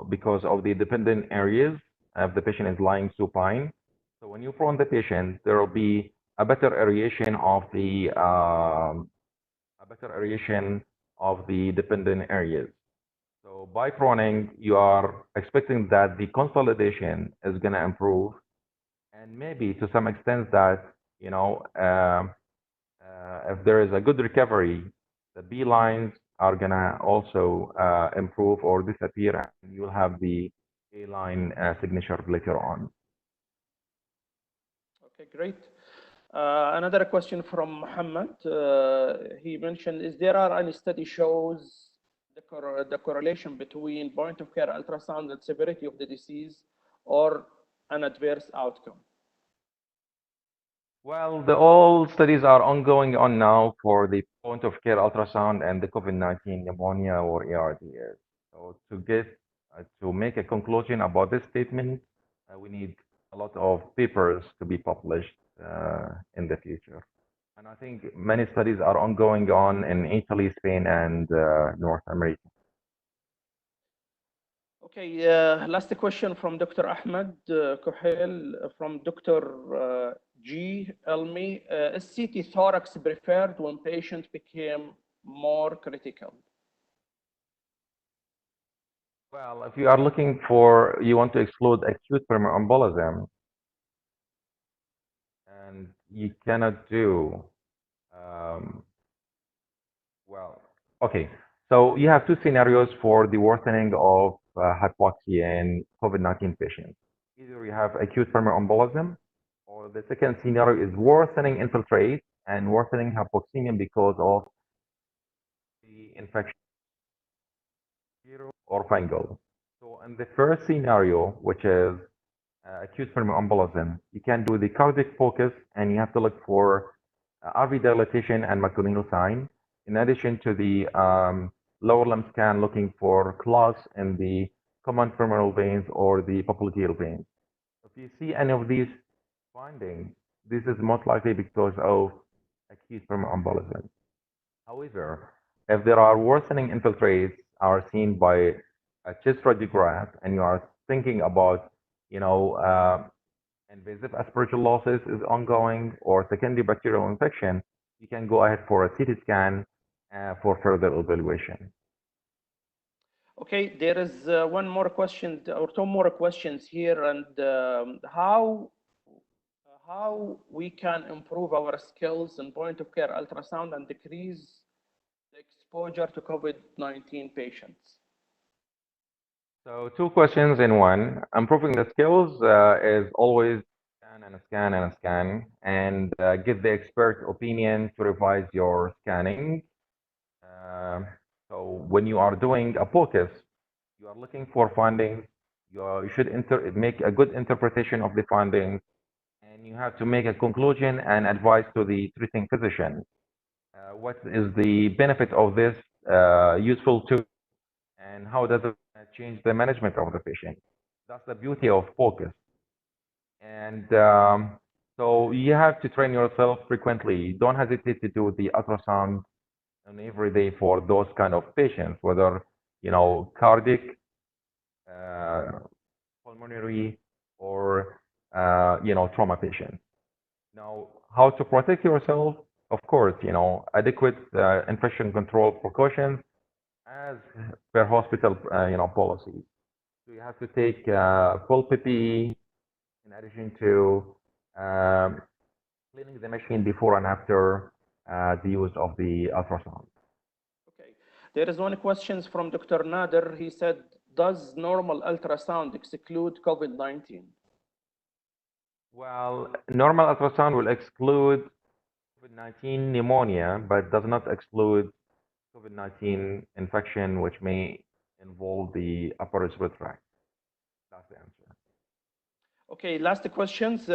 because of the dependent areas if the patient is lying supine. So when you prone the patient, there will be a better aeration of the dependent areas. So by proning, you are expecting that the consolidation is going to improve, and maybe to some extent that if there is a good recovery, the B lines are gonna also improve or disappear, and you'll have the A line signature later on. Okay, great. Another question from Mohammed. He mentioned, is there any study shows the correlation between point of care ultrasound and severity of the disease or an adverse outcome? Well, all studies are ongoing on now for the point of care ultrasound and the COVID-19 pneumonia or ARDS. So to make a conclusion about this statement, we need a lot of papers to be published in the future. And I think many studies are ongoing on in Italy, Spain, and North America. Okay, last question from Dr. Ahmed Kohel from Dr. G. Elmi. Is CT thorax preferred when patient became more critical? Well, if you are looking for, you want to exclude acute pulmonary embolism, and you cannot do, well, okay. So you have two scenarios for the worsening of hypoxia in COVID-19 patients. Either you have acute pulmonary embolism, or the second scenario is worsening infiltrate and worsening hypoxemia because of the infection or fungal. So in the first scenario, which is acute pulmonary embolism, you can do the cardiac focus and you have to look for RV dilatation and microrenal sign, in addition to the lower limb scan looking for clots in the common femoral veins or the popliteal veins. If you see any of these findings, this is most likely because of acute pulmonary embolism. However, if there are worsening infiltrates are seen by a chest radiograph and you are thinking about, invasive aspergillosis is ongoing or secondary bacterial infection, you can go ahead for a CT scan for further evaluation. Okay, there is one more question or two more questions here, and how we can improve our skills in point of care ultrasound and decrease the exposure to COVID-19 patients. So two questions in one. Improving the skills is always scan and scan and get the expert opinion to revise your scanning. So when you are doing a focus, you are looking for findings. You should make a good interpretation of the findings, and you have to make a conclusion and advice to the treating physician. What is the benefit of this useful tool, and how does it change the management of the patient? That's the beauty of focus. And so you have to train yourself frequently. Don't hesitate to do the ultrasound on every day for those kind of patients, whether cardiac, pulmonary, or trauma patients. Now, how to protect yourself? Of course, adequate infection control precautions as per hospital, policies. So you have to take full PPE in addition to cleaning the machine before and after the use of the ultrasound. Okay, there is one question from Dr. Nader. He said, does normal ultrasound exclude COVID-19? Well, normal ultrasound will exclude COVID-19 pneumonia, but does not exclude COVID-19 infection, which may involve the upper respiratory tract. That's the answer. Okay, last questions.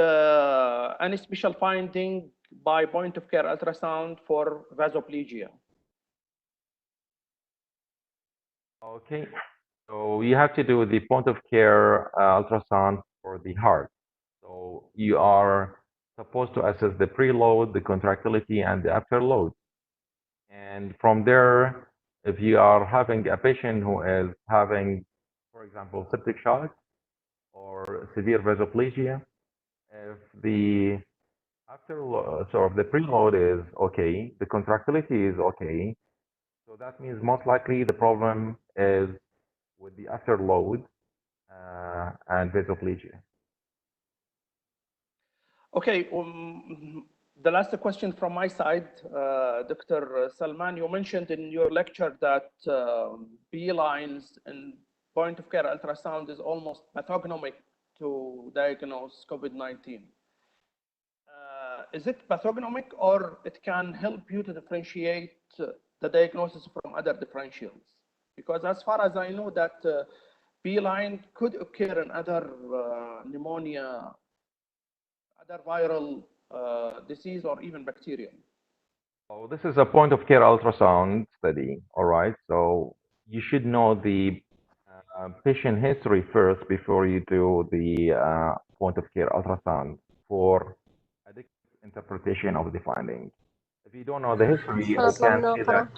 Any special finding by point of care ultrasound for vasoplegia? Okay, so you have to do the point of care ultrasound for the heart. So you are supposed to assess the preload, the contractility, and the afterload. And from there, if you are having a patient who is having, for example, septic shock or severe vasoplegia, if the if the preload is okay, the contractility is okay, so that means most likely the problem is with the afterload and vasoplegia. Okay, the last question from my side, Dr. Salman, you mentioned in your lecture that B lines and point of care ultrasound is almost pathognomic to diagnose COVID-19. Is it pathognomic, or it can help you to differentiate the diagnosis from other differentials? Because as far as I know that B line could occur in other pneumonia, other viral disease or even bacterial? So this is a point of care ultrasound study, all right? So you should know the patient history first before you do the point of care ultrasound for adequate interpretation of the findings. If you don't know the history, you can't see that.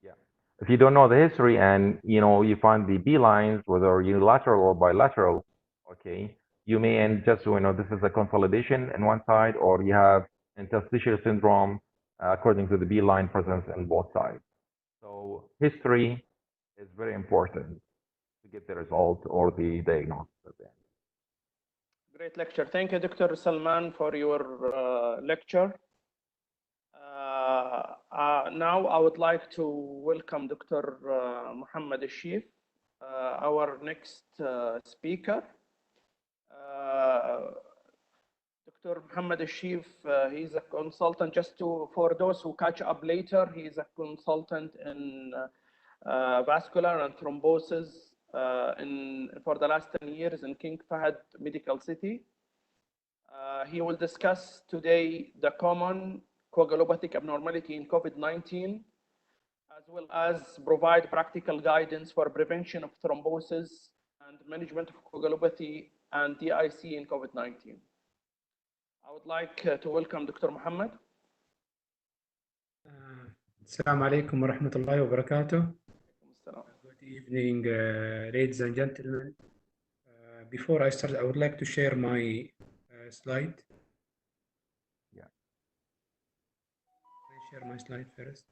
Yeah. If you don't know the history and you find the B lines, whether unilateral or bilateral, okay, you may end just this is a consolidation in one side, or you have interstitial syndrome according to the B line presence in both sides. So history is very important to get the result or the diagnosis at the end. Great lecture. Thank you, Dr. Salman, for your lecture. Now I would like to welcome Dr. Mohammed Al Sheef, our next speaker. Dr. Mohammed Al Sheef, he's a consultant, for those who catch up later, he's a consultant in vascular and thrombosis for the last 10 years in King Fahd Medical City. He will discuss today the common coagulopathic abnormality in COVID-19, as well as provide practical guidance for prevention of thrombosis and management of coagulopathy and DIC in COVID-19. I would like to welcome Dr. Mohammed. Assalamu alaikum wa rahmatullahi wa barakatuh. Good evening, ladies and gentlemen. Before I start, I would like to share my slide. Yeah. Can I share my slide first?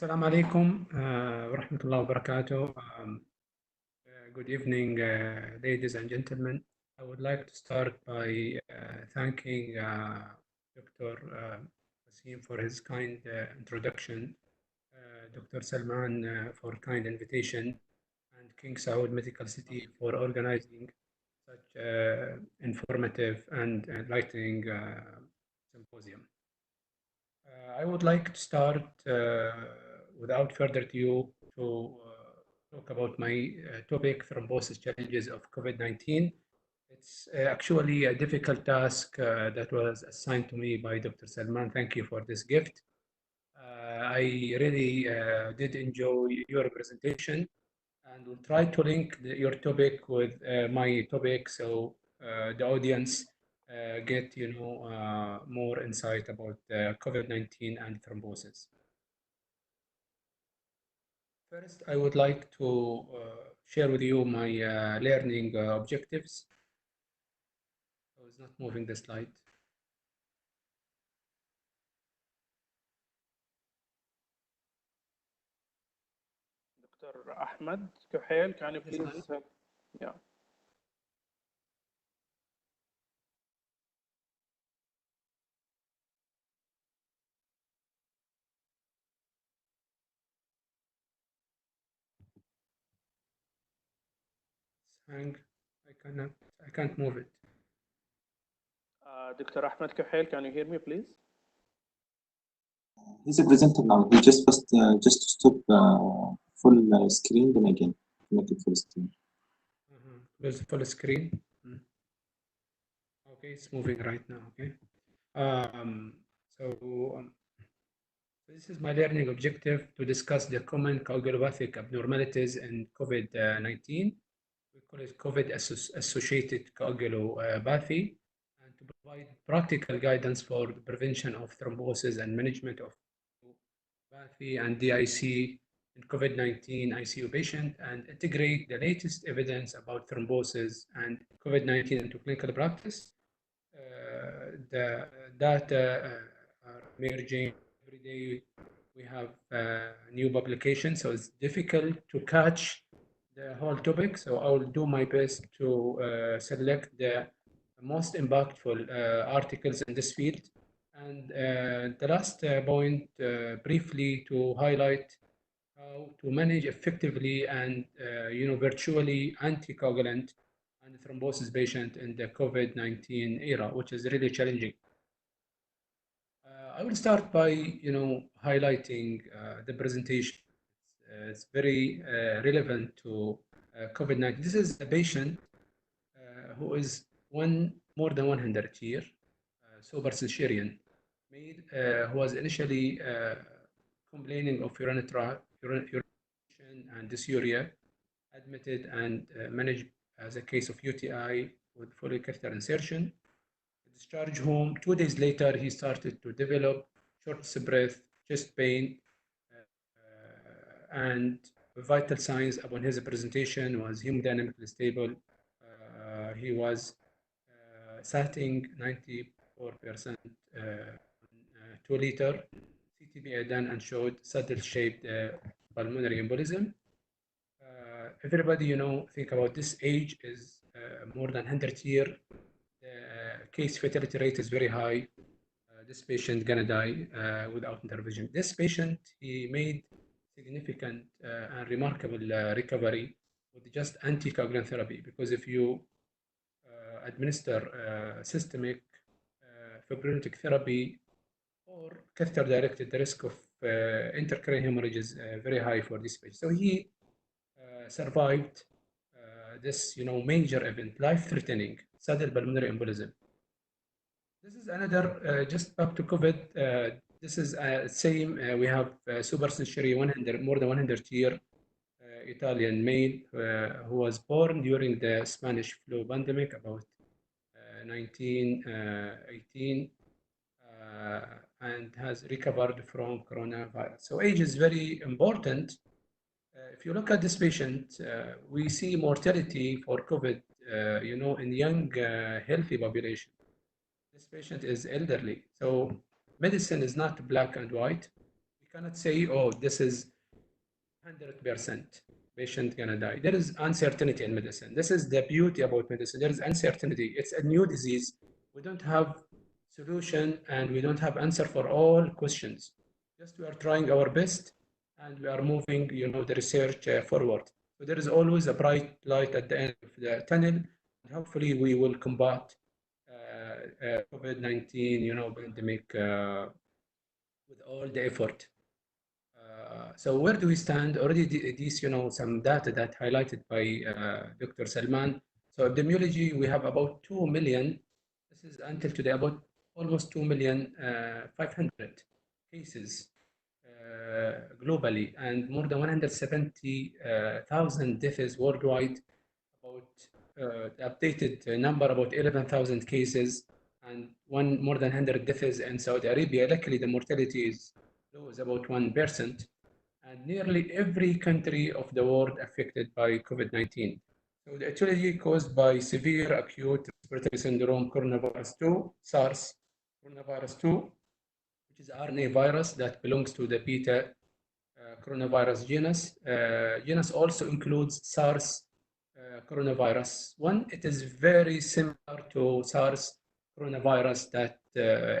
Assalamu alaikum wa rahmatullahi wa barakatuh. Good evening, ladies and gentlemen. I would like to start by thanking Dr. Wasim for his kind introduction, Dr. Salman for kind invitation, and King Saud Medical City for organizing such informative and enlightening symposium. I would like to start without further ado to talk about my topic, thrombosis challenges of COVID-19. It's actually a difficult task that was assigned to me by Dr. Salman. Thank you for this gift. I really did enjoy your presentation, and will try to link your topic with my topic, so the audience get more insight about COVID-19 and thrombosis. First, I would like to share with you my learning objectives. I was not moving the slide. Dr. Ahmed Kuhail, can you please? Yeah. I can't move it. Dr. Ahmed Kuhail, can you hear me, please? He's a presenter now. He just stop full screen, then again make it full screen. There's full screen. Okay, it's moving right now. Okay. This is my learning objective, to discuss the common coagulopathic abnormalities in COVID-19. We call it COVID-associated coagulopathy, and to provide practical guidance for the prevention of thrombosis and management of coagulopathy and DIC in COVID-19 ICU patient, and integrate the latest evidence about thrombosis and COVID-19 into clinical practice. The data are emerging every day. We have new publications, so it's difficult to catch the whole topic. So I will do my best to select the most impactful articles in this field. And the last point, briefly to highlight how to manage effectively and virtually anticoagulant and thrombosis patient in the COVID-19 era, which is really challenging. I will start by highlighting the presentation. It's very relevant to COVID-19. This is a patient who is more than 100 years, super cesarean made, who was initially complaining of urination and dysuria, admitted and managed as a case of UTI with catheter insertion. Discharged home. 2 days later, he started to develop shortness of breath, chest pain, and vital signs upon his presentation was hemodynamically stable. He was satting 94% 2 liter. CTPA done and showed saddle-shaped pulmonary embolism. Everybody, think about this age is more than 100 years. The case fatality rate is very high. This patient gonna die without intervention. This patient, he made significant and remarkable recovery with just anticoagulant therapy, because if you administer systemic fibrinolytic therapy or catheter-directed, the risk of intracranial hemorrhage is very high for this patient. So he survived this, major event, life-threatening saddle pulmonary embolism. This is another, just back to COVID. This is same. We have super century 100, more than 100 year Italian male who was born during the Spanish flu pandemic about 1918 and has recovered from coronavirus. So age is very important. If you look at this patient, we see mortality for COVID, in young, healthy population. This patient is elderly. So medicine is not black and white. We cannot say, oh, this is 100% patient gonna die. There is uncertainty in medicine. This is the beauty about medicine. There is uncertainty. It's a new disease. We don't have solution and we don't have answer for all questions. Just we are trying our best and we are moving, the research forward. So there is always a bright light at the end of the tunnel. And hopefully we will combat COVID-19, pandemic with all the effort. So where do we stand? Already these, some data that highlighted by Dr. Salman. So epidemiology, we have about 2 million. This is until today about almost 2,500,000 cases globally, and more than 170,000 deaths worldwide. About the updated number about 11,000 cases and more than 100 deaths in Saudi Arabia. Luckily, the mortality is low, is about 1%, and nearly every country of the world affected by COVID-19. So the etiology caused by severe acute respiratory syndrome, coronavirus 2, SARS, coronavirus 2, which is RNA virus that belongs to the beta coronavirus genus. Genus also includes SARS coronavirus 1. It is very similar to SARS coronavirus that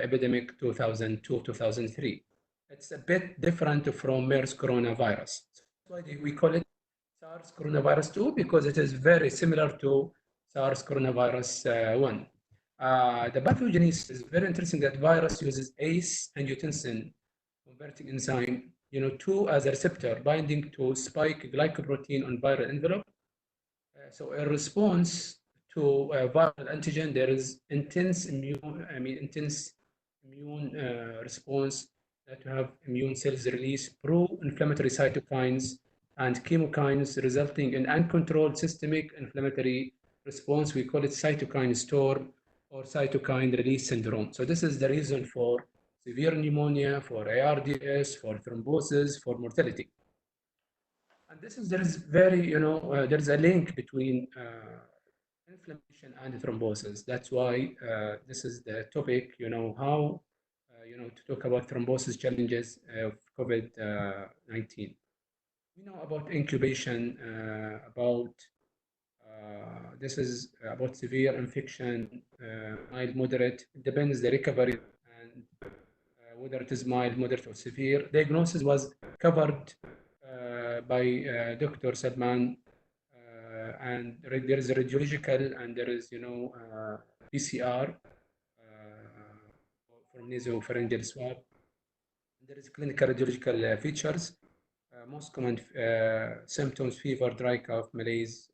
epidemic 2002-2003. It's a bit different from MERS coronavirus. That's why we call it SARS coronavirus 2, because it is very similar to SARS coronavirus 1. The pathogenesis is very interesting. That virus uses ACE angiotensin converting enzyme, 2 as a receptor binding to spike glycoprotein on viral envelope. So in response to viral antigen, there is intense immune response that have immune cells release pro-inflammatory cytokines and chemokines, resulting in uncontrolled systemic inflammatory response. We call it cytokine storm or cytokine release syndrome. So this is the reason for severe pneumonia, for ARDS, for thrombosis, for mortality. And there is very, there's a link between inflammation and thrombosis. That's why this is the topic, how, to talk about thrombosis challenges of COVID-19. We know about incubation, this is about severe infection, mild, moderate. It depends the recovery and whether it is mild, moderate, or severe. Diagnosis was covered by Dr. Salman, and there is a radiological and there is, PCR from nasopharyngeal swab. There is clinical radiological features. Most common symptoms: fever, dry cough, malaise,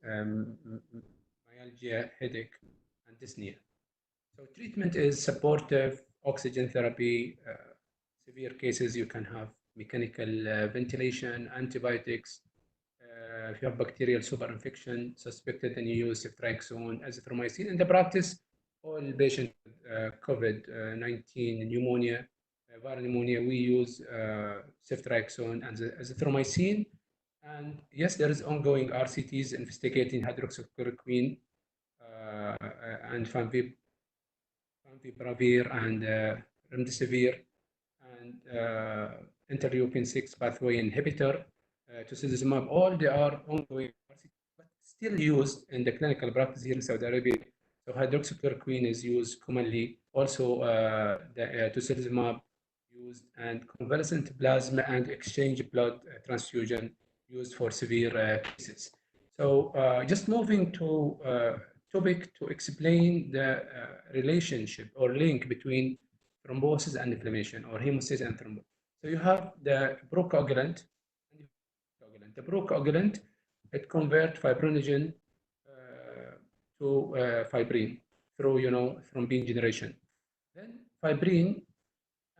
myalgia, headache, and dyspnea. So treatment is supportive, oxygen therapy. Severe cases, you can have mechanical ventilation, antibiotics. If you have bacterial superinfection suspected, then you use ceftriaxone, azithromycin. In the practice, all patients with COVID-19 pneumonia, viral pneumonia, we use ceftriaxone and azithromycin. And yes, there is ongoing RCTs investigating hydroxychloroquine and favipiravir and remdesivir and interleukin-6 pathway inhibitor, tocilizumab. All they are ongoing, but still used in the clinical practice here in Saudi Arabia. So hydroxychloroquine is used commonly. Also, the tocilizumab used, and convalescent plasma and exchange blood transfusion used for severe cases. So just moving to topic to explain the relationship or link between thrombosis and inflammation, or hemostasis and thrombosis. So you have the procoagulant. The procoagulant, it converts fibrinogen to fibrin through, thrombin generation. Then fibrin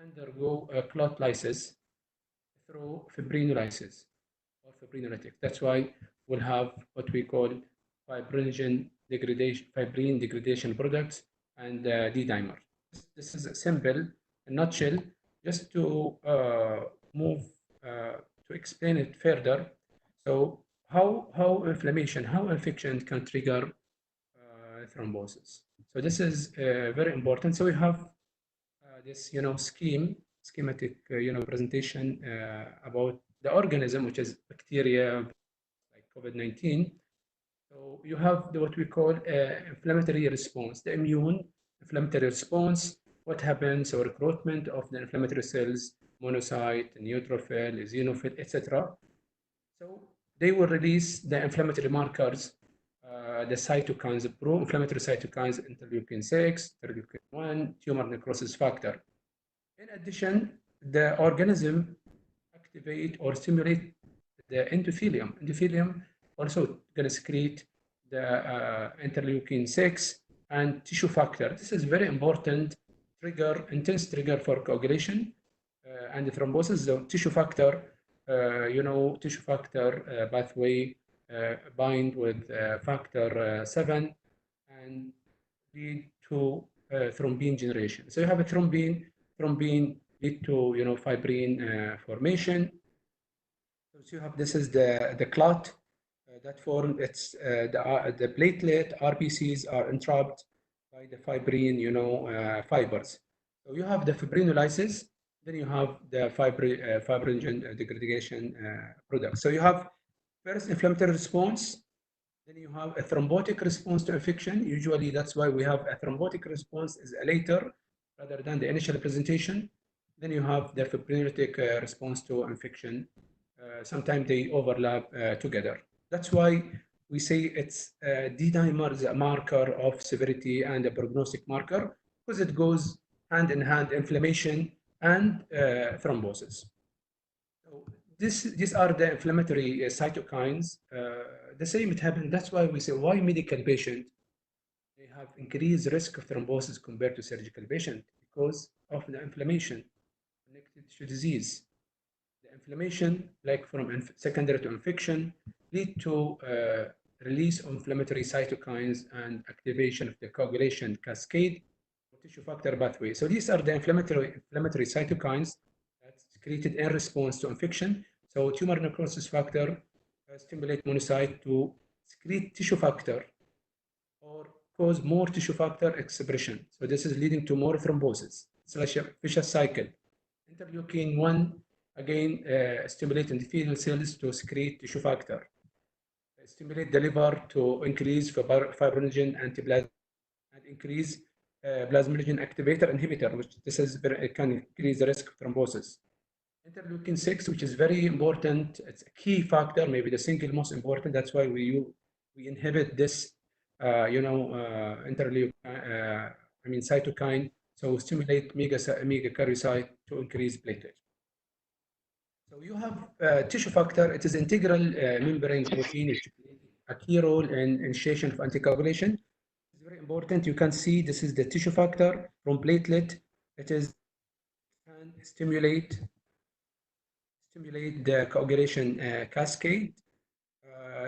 undergo clot lysis through fibrinolysis or fibrinolytic. That's why we'll have what we call fibrin degradation products and D-dimer. This is a simple, a nutshell, just to move to explain it further. So how inflammation, how infection can trigger thrombosis. So this is very important. So we have this, schematic, presentation about the organism, which is bacteria like COVID-19. So you have what we call inflammatory response, the immune inflammatory response. What happens? So recruitment of the inflammatory cells, monocyte, neutrophil, eosinophil, etc. So they will release the inflammatory markers, the cytokines, pro-inflammatory cytokines, interleukin-6, interleukin-1, tumor necrosis factor. In addition, the organism activate or stimulate the endothelium. Endothelium also going to secrete the interleukin-6 and tissue factor. This is very important trigger, intense trigger for coagulation and thrombosis. The tissue factor, tissue factor pathway bind with factor 7 and lead to thrombin generation. So you have a thrombin lead to fibrin formation. So you have, this is the clot that form. It's the platelet RBCs are entrapped by the fibrin fibers. So you have the fibrinolysis, then you have the fibrinogen degradation product. So you have first inflammatory response, then you have a thrombotic response to infection. Usually that's why we have a thrombotic response is later rather than the initial presentation. Then you have the fibrinolytic response to infection. Sometimes they overlap together. That's why we say it's D-dimer is a marker of severity and a prognostic marker, because it goes hand in hand, inflammation and thrombosis. So these are the inflammatory cytokines. The same it happens. That's why we say why medical patients they have increased risk of thrombosis compared to surgical patient, because of the inflammation connected to disease. The inflammation, like from secondary to infection, lead to release of inflammatory cytokines and activation of the coagulation cascade or tissue factor pathway. So these are the inflammatory cytokines that's secreted in response to infection. So tumor necrosis factor stimulate monocyte to secrete tissue factor or cause more tissue factor expression. So this is leading to more thrombosis. It's like a vicious cycle. Interleukin-1 again stimulate endothelial cells to secrete tissue factor. Stimulate the liver to increase fibrinogen antiplasma and increase plasminogen activator inhibitor, which this is can increase the risk of thrombosis. Interleukin 6, which is very important. It's a key factor, maybe the single most important. That's why we inhibit this, cytokine. So stimulate megakaryocyte to increase platelets. So you have tissue factor. It is integral membrane protein. It plays a key role in initiation of anticoagulation. It's very important. You can see this is the tissue factor from platelet. It is can stimulate the coagulation cascade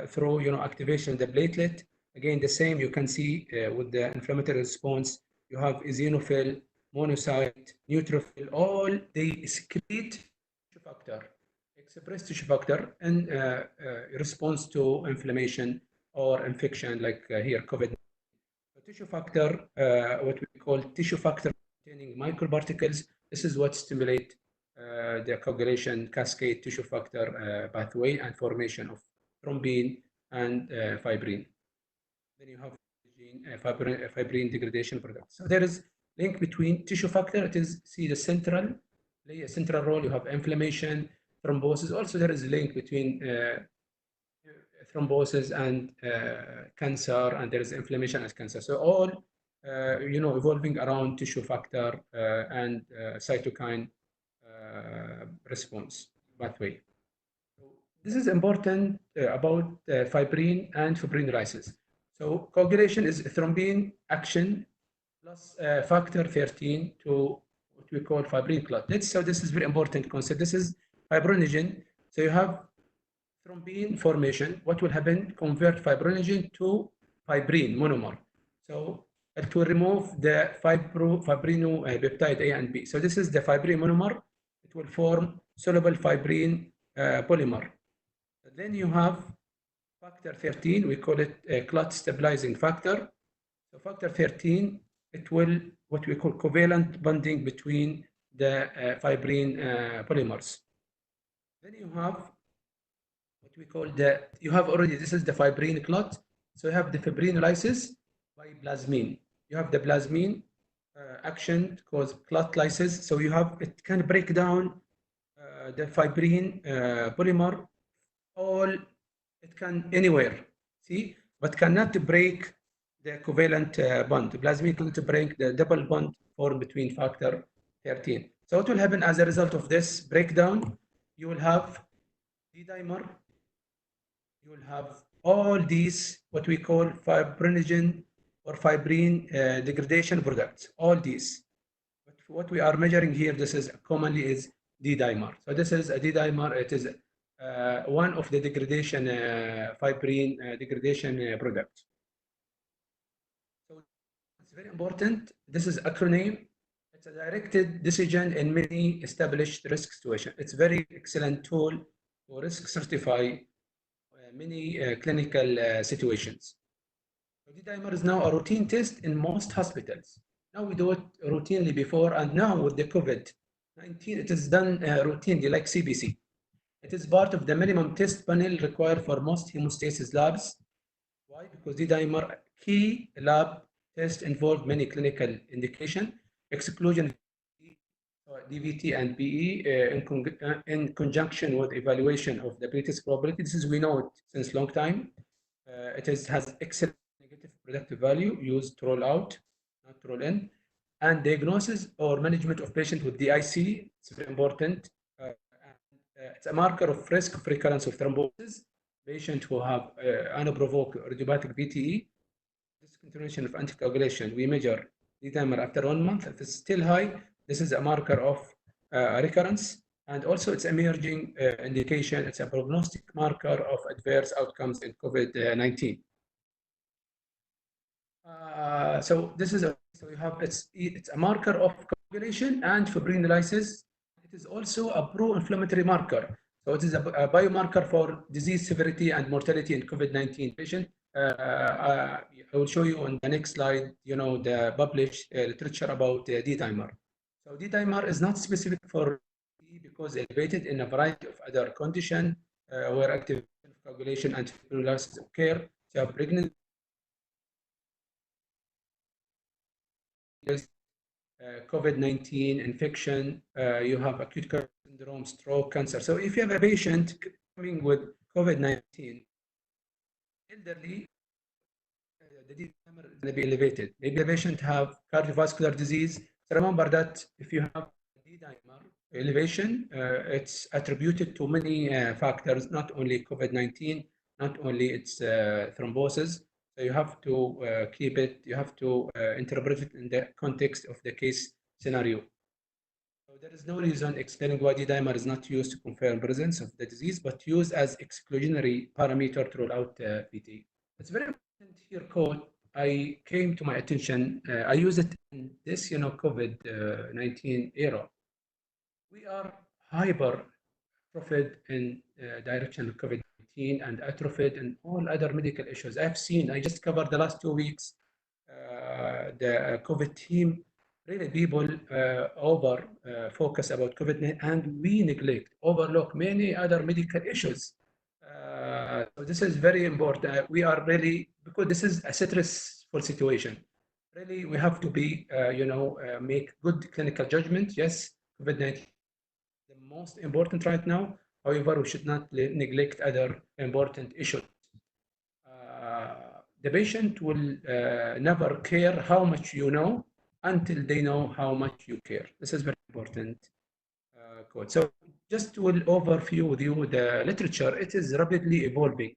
through activation of the platelet. Again, the same you can see with the inflammatory response. You have eosinophil, monocyte, neutrophil, all they secrete tissue factor, express tissue factor in response to inflammation or infection, like here COVID. So tissue factor, what we call tissue factor containing microparticles. This is what stimulate the coagulation cascade tissue factor pathway and formation of thrombin and fibrin. Then you have fibrin degradation products. So there is link between tissue factor. It is the central role. You have inflammation, thrombosis. Also, there is a link between thrombosis and cancer, and there is inflammation as cancer. So all evolving around tissue factor and cytokine response pathway. So this is important about fibrin and fibrinolysis. So coagulation is thrombin action plus factor 13 to what we call fibrin clot. So this is very important concept. This is fibrinogen. So you have thrombin formation. What will happen? Convert fibrinogen to fibrin monomer. So it will remove the fibrinopeptide A and B. So this is the fibrin monomer. It will form soluble fibrin polymer. Then you have factor 13. We call it a clot stabilizing factor. So factor 13, it will what we call covalent bonding between the fibrin polymers. Then you have what we call this is the fibrin clot. So you have the fibrinolysis by plasmin. You have the plasmin action cause clot lysis. So it can break down the fibrin polymer it can anywhere, but cannot break the covalent bond. The plasmin cannot break the double bond formed between factor 13. So what will happen as a result of this breakdown? You will have D-dimer. You will have all these what we call fibrinogen or fibrin degradation products. All these. But what we are measuring here, this is commonly is D-dimer. So this is a D-dimer. It is one of the degradation fibrin degradation products. So it's very important. This is acronym. It's a directed decision in many established risk situations. It's very excellent tool to risk certify many clinical situations. So D-dimer is now a routine test in most hospitals. Now we do it routinely before, and now with the COVID-19, it is done routinely like CBC. It is part of the minimum test panel required for most hemostasis labs. Why? Because D-dimer key lab test involved many clinical indication, exclusion DVT and PE in conjunction with evaluation of the pretest probability. This is we know it since long time. It has excellent negative predictive value used to roll out, not to roll in, and diagnosis or management of patient with DIC. It's very important. It's a marker of risk of recurrence of thrombosis. Patients who have unprovoked or idiopathic VTE, discontinuation of anticoagulation, we measure D-dimer after 1 month. If it's still high, this is a marker of recurrence, and also it's emerging indication. It's a prognostic marker of adverse outcomes in COVID-19. So this is it's a marker of coagulation and fibrinolysis. It is also a pro-inflammatory marker. So it is a biomarker for disease severity and mortality in COVID-19 patient. I will show you on the next slide, the published literature about D-dimer. So D-dimer is not specific for because elevated in a variety of other conditions where activation of coagulation and fibrinolysis occur. So pregnancy, COVID-19 infection, you have acute syndrome, syndrome, stroke, cancer. So if you have a patient coming with COVID-19, elderly, the D-dimer is going to be elevated. Maybe the patient have cardiovascular disease. So remember that if you have D-dimer elevation, it's attributed to many factors, not only COVID-19, not only its thrombosis. So you have to keep it, you have to interpret it in the context of the case scenario. So there is no reason explaining why D-dimer is not used to confirm presence of the disease, but used as exclusionary parameter to rule out VT. It's very important here, quote, I came to my attention, I use it in this, COVID-19 era. We are hyper atrophied in direction of COVID-19 and atrophied in all other medical issues. I just covered the last 2 weeks, the COVID team, really people over focus about COVID-19 and we overlook many other medical issues. So this is very important. We are really, because this is a stressful situation, really we have to be, make good clinical judgment. Yes, COVID-19 the most important right now. However, we should not neglect other important issues. The patient will never care how much you know until they know how much you care. This is very important quote. So just to overview with you the literature, it is rapidly evolving.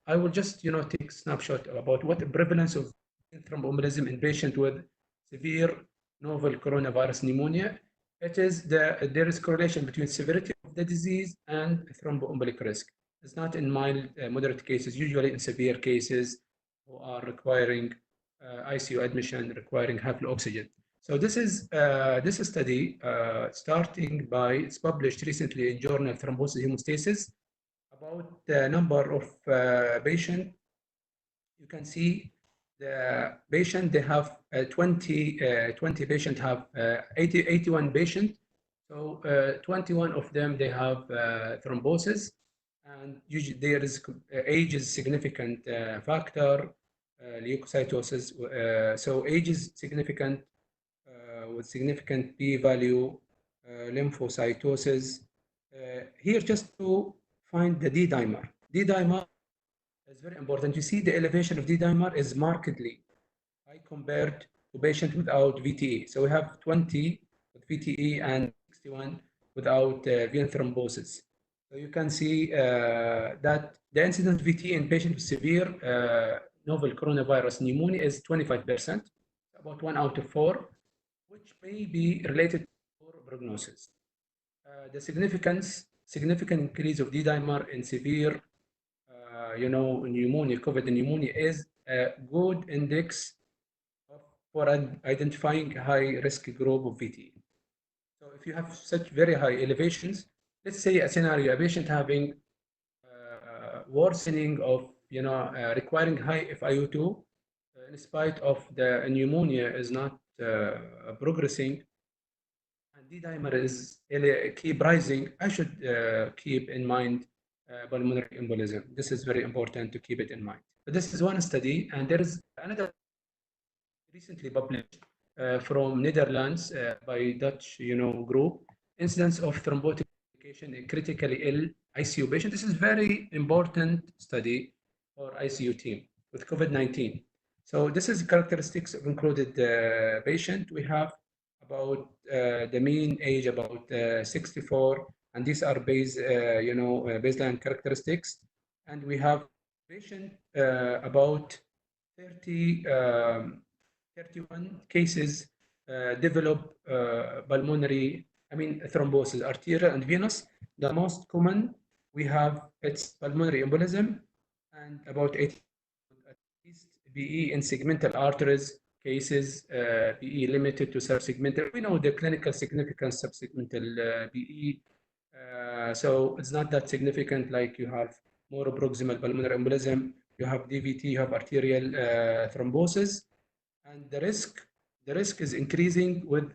I will just take a snapshot about what the prevalence of thromboembolism in patients with severe novel coronavirus pneumonia. There is correlation between severity of the disease and thromboembolic risk. It's not in mild, moderate cases, usually in severe cases who are requiring ICU admission, requiring high flow oxygen. So this study it's published recently in journal Thrombosis Hemostasis about the number of patients. You can see the patient, they have 20 patients have 81 patients. So 21 of them, they have thrombosis, and usually there is age is significant factor, leukocytosis. So age is significant with significant p-value, lymphocytosis. Here just to find the D-dimer. D-dimer is very important. You see the elevation of D-dimer is markedly high compared to patients without VTE. So we have 20 with VTE and 61 without venous thrombosis. So you can see that the incidence of VTE in patients with severe novel coronavirus pneumonia is 25%, about 1 out of 4, which may be related to poor prognosis. The significant increase of D-dimer in severe pneumonia, COVID pneumonia is a good index for identifying high-risk group of VTE. So if you have such very high elevations, let's say a scenario, a patient having worsening of, requiring high FiO2, in spite of the pneumonia is not progressing, and D-dimer is keep rising, I should keep in mind pulmonary embolism. This is very important to keep it in mind. But this is one study, and there is another recently published from Netherlands by Dutch, group, incidence of thrombotic complication in critically ill ICU patient. This is very important study for ICU team with COVID-19. So this is characteristics of included patient. We have about the mean age about 64, and these are baseline characteristics. And we have patient about 31 cases develop pulmonary, thrombosis, arterial and venous. The most common we have, it's pulmonary embolism, and about 80 at least PE in segmental arteries cases, PE limited to subsegmental. We know the clinical significance subsegmental PE, so it's not that significant. Like you have more proximal pulmonary embolism, you have DVT, you have arterial thrombosis, and the risk is increasing with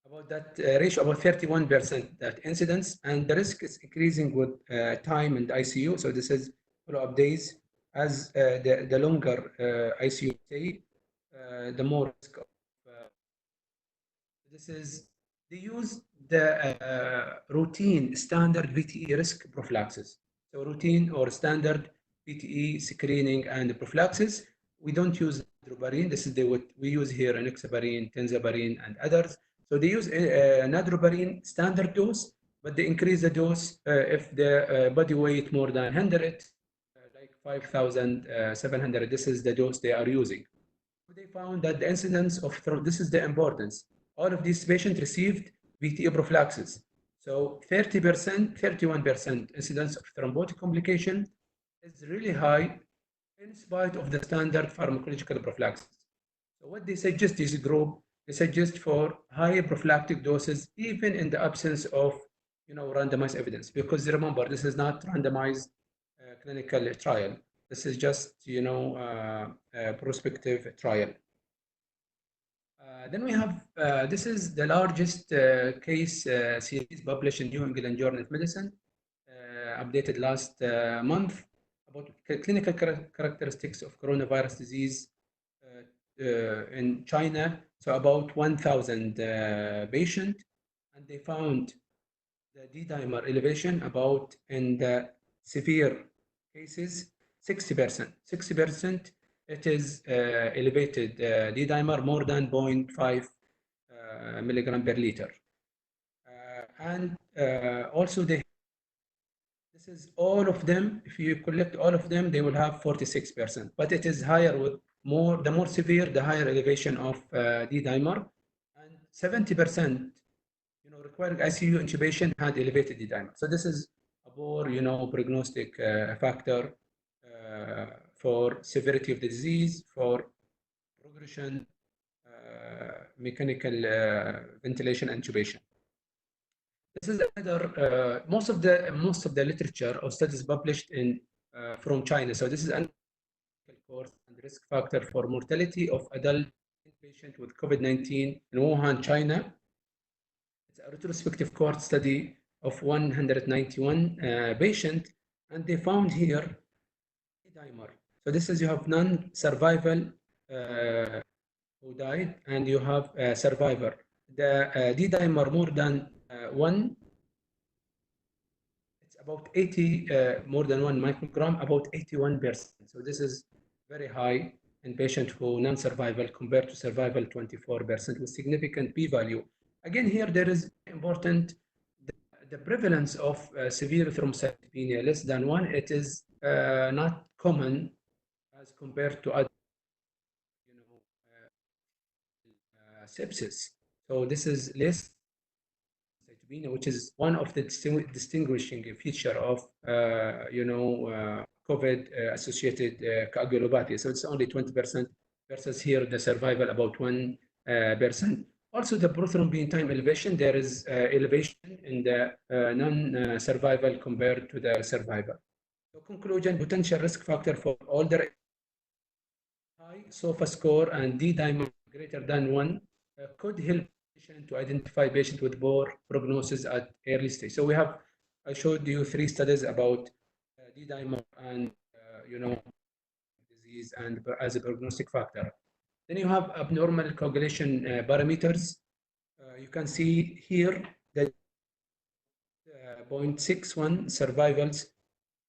about that ratio, about 31%, that incidence, and the risk is increasing with time in the ICU. So this is follow-up days. As the longer ICU stay, the more risk of. This is they use the routine standard VTE risk prophylaxis. So routine or standard VTE screening and prophylaxis. We don't use nadrobarine. This is what we use here, enoxaparine, tenzabarine, and others. So they use nadrobarine standard dose, but they increase the dose if the body weight more than 100, like 5,700. This is the dose they are using. They found that the incidence of this is the importance. All of these patients received VTE prophylaxis. So 30%, 31% incidence of thrombotic complication is really high in spite of the standard pharmacological prophylaxis. So what they suggest this group, they suggest for high prophylactic doses even in the absence of randomized evidence, because remember this is not randomized clinical trial. This is just a prospective trial. Then we have this is the largest case series published in New England Journal of Medicine, updated last month, about clinical characteristics of coronavirus disease in China. So about 1,000 patients, and they found the D-dimer elevation about in the severe cases 60%. 60% it is elevated D-dimer more than 0.5 milligram per liter. And also this is all of them. If you collect all of them, they will have 46%. But it is higher with the more severe, the higher elevation of D-dimer, and 70%, requiring ICU intubation had elevated D-dimer. So this is a poor, prognostic factor for severity of the disease, for progression, mechanical ventilation, intubation. This is another most of the literature or studies published in from China. So this is an course and risk factor for mortality of adult patient with COVID-19 in Wuhan, China. It's a retrospective cohort study of 191 patients, and they found here D-dimer. So this is you have non-survival who died, and you have a survivor. The D-dimer more than 1, it's about 80, more than 1 microgram, about 81%. So this is very high in patients who non-survival compared to survival 24% with significant p-value. Again, here there is important the prevalence of severe thrombocytopenia less than 1. It is not common as compared to other sepsis. So this is less thrombocytopenia, which is one of the distinguishing feature of COVID associated coagulopathy. So it's only 20% versus here the survival about 1%. Also, the prothrombin time elevation, there is elevation in the non-survival compared to the survival. So conclusion, potential risk factor for older, high SOFA score and D-dimer greater than 1 could help patient to identify patient with poor prognosis at early stage. So I showed you 3 studies about D-dimer and disease and as a prognostic factor. Then you have abnormal coagulation parameters. You can see here that 0.61 survivals,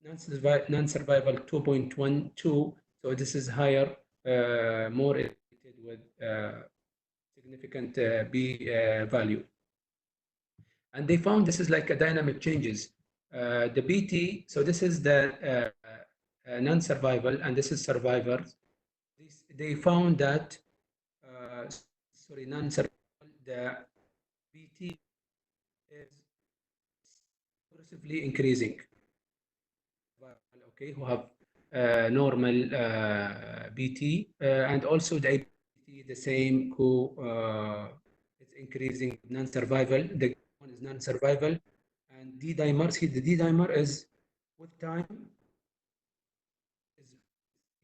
non-survival 2.12. So this is higher, more elevated with significant B value. And they found this is like a dynamic changes. The BT, so this is the non-survival, and this is survivors. They found that, non-survival, the BT is progressively increasing. Okay, who have normal BT, and also the ABT the same, who is increasing non-survival. The one is non-survival, and D-dimer. See, the D-dimer is with time is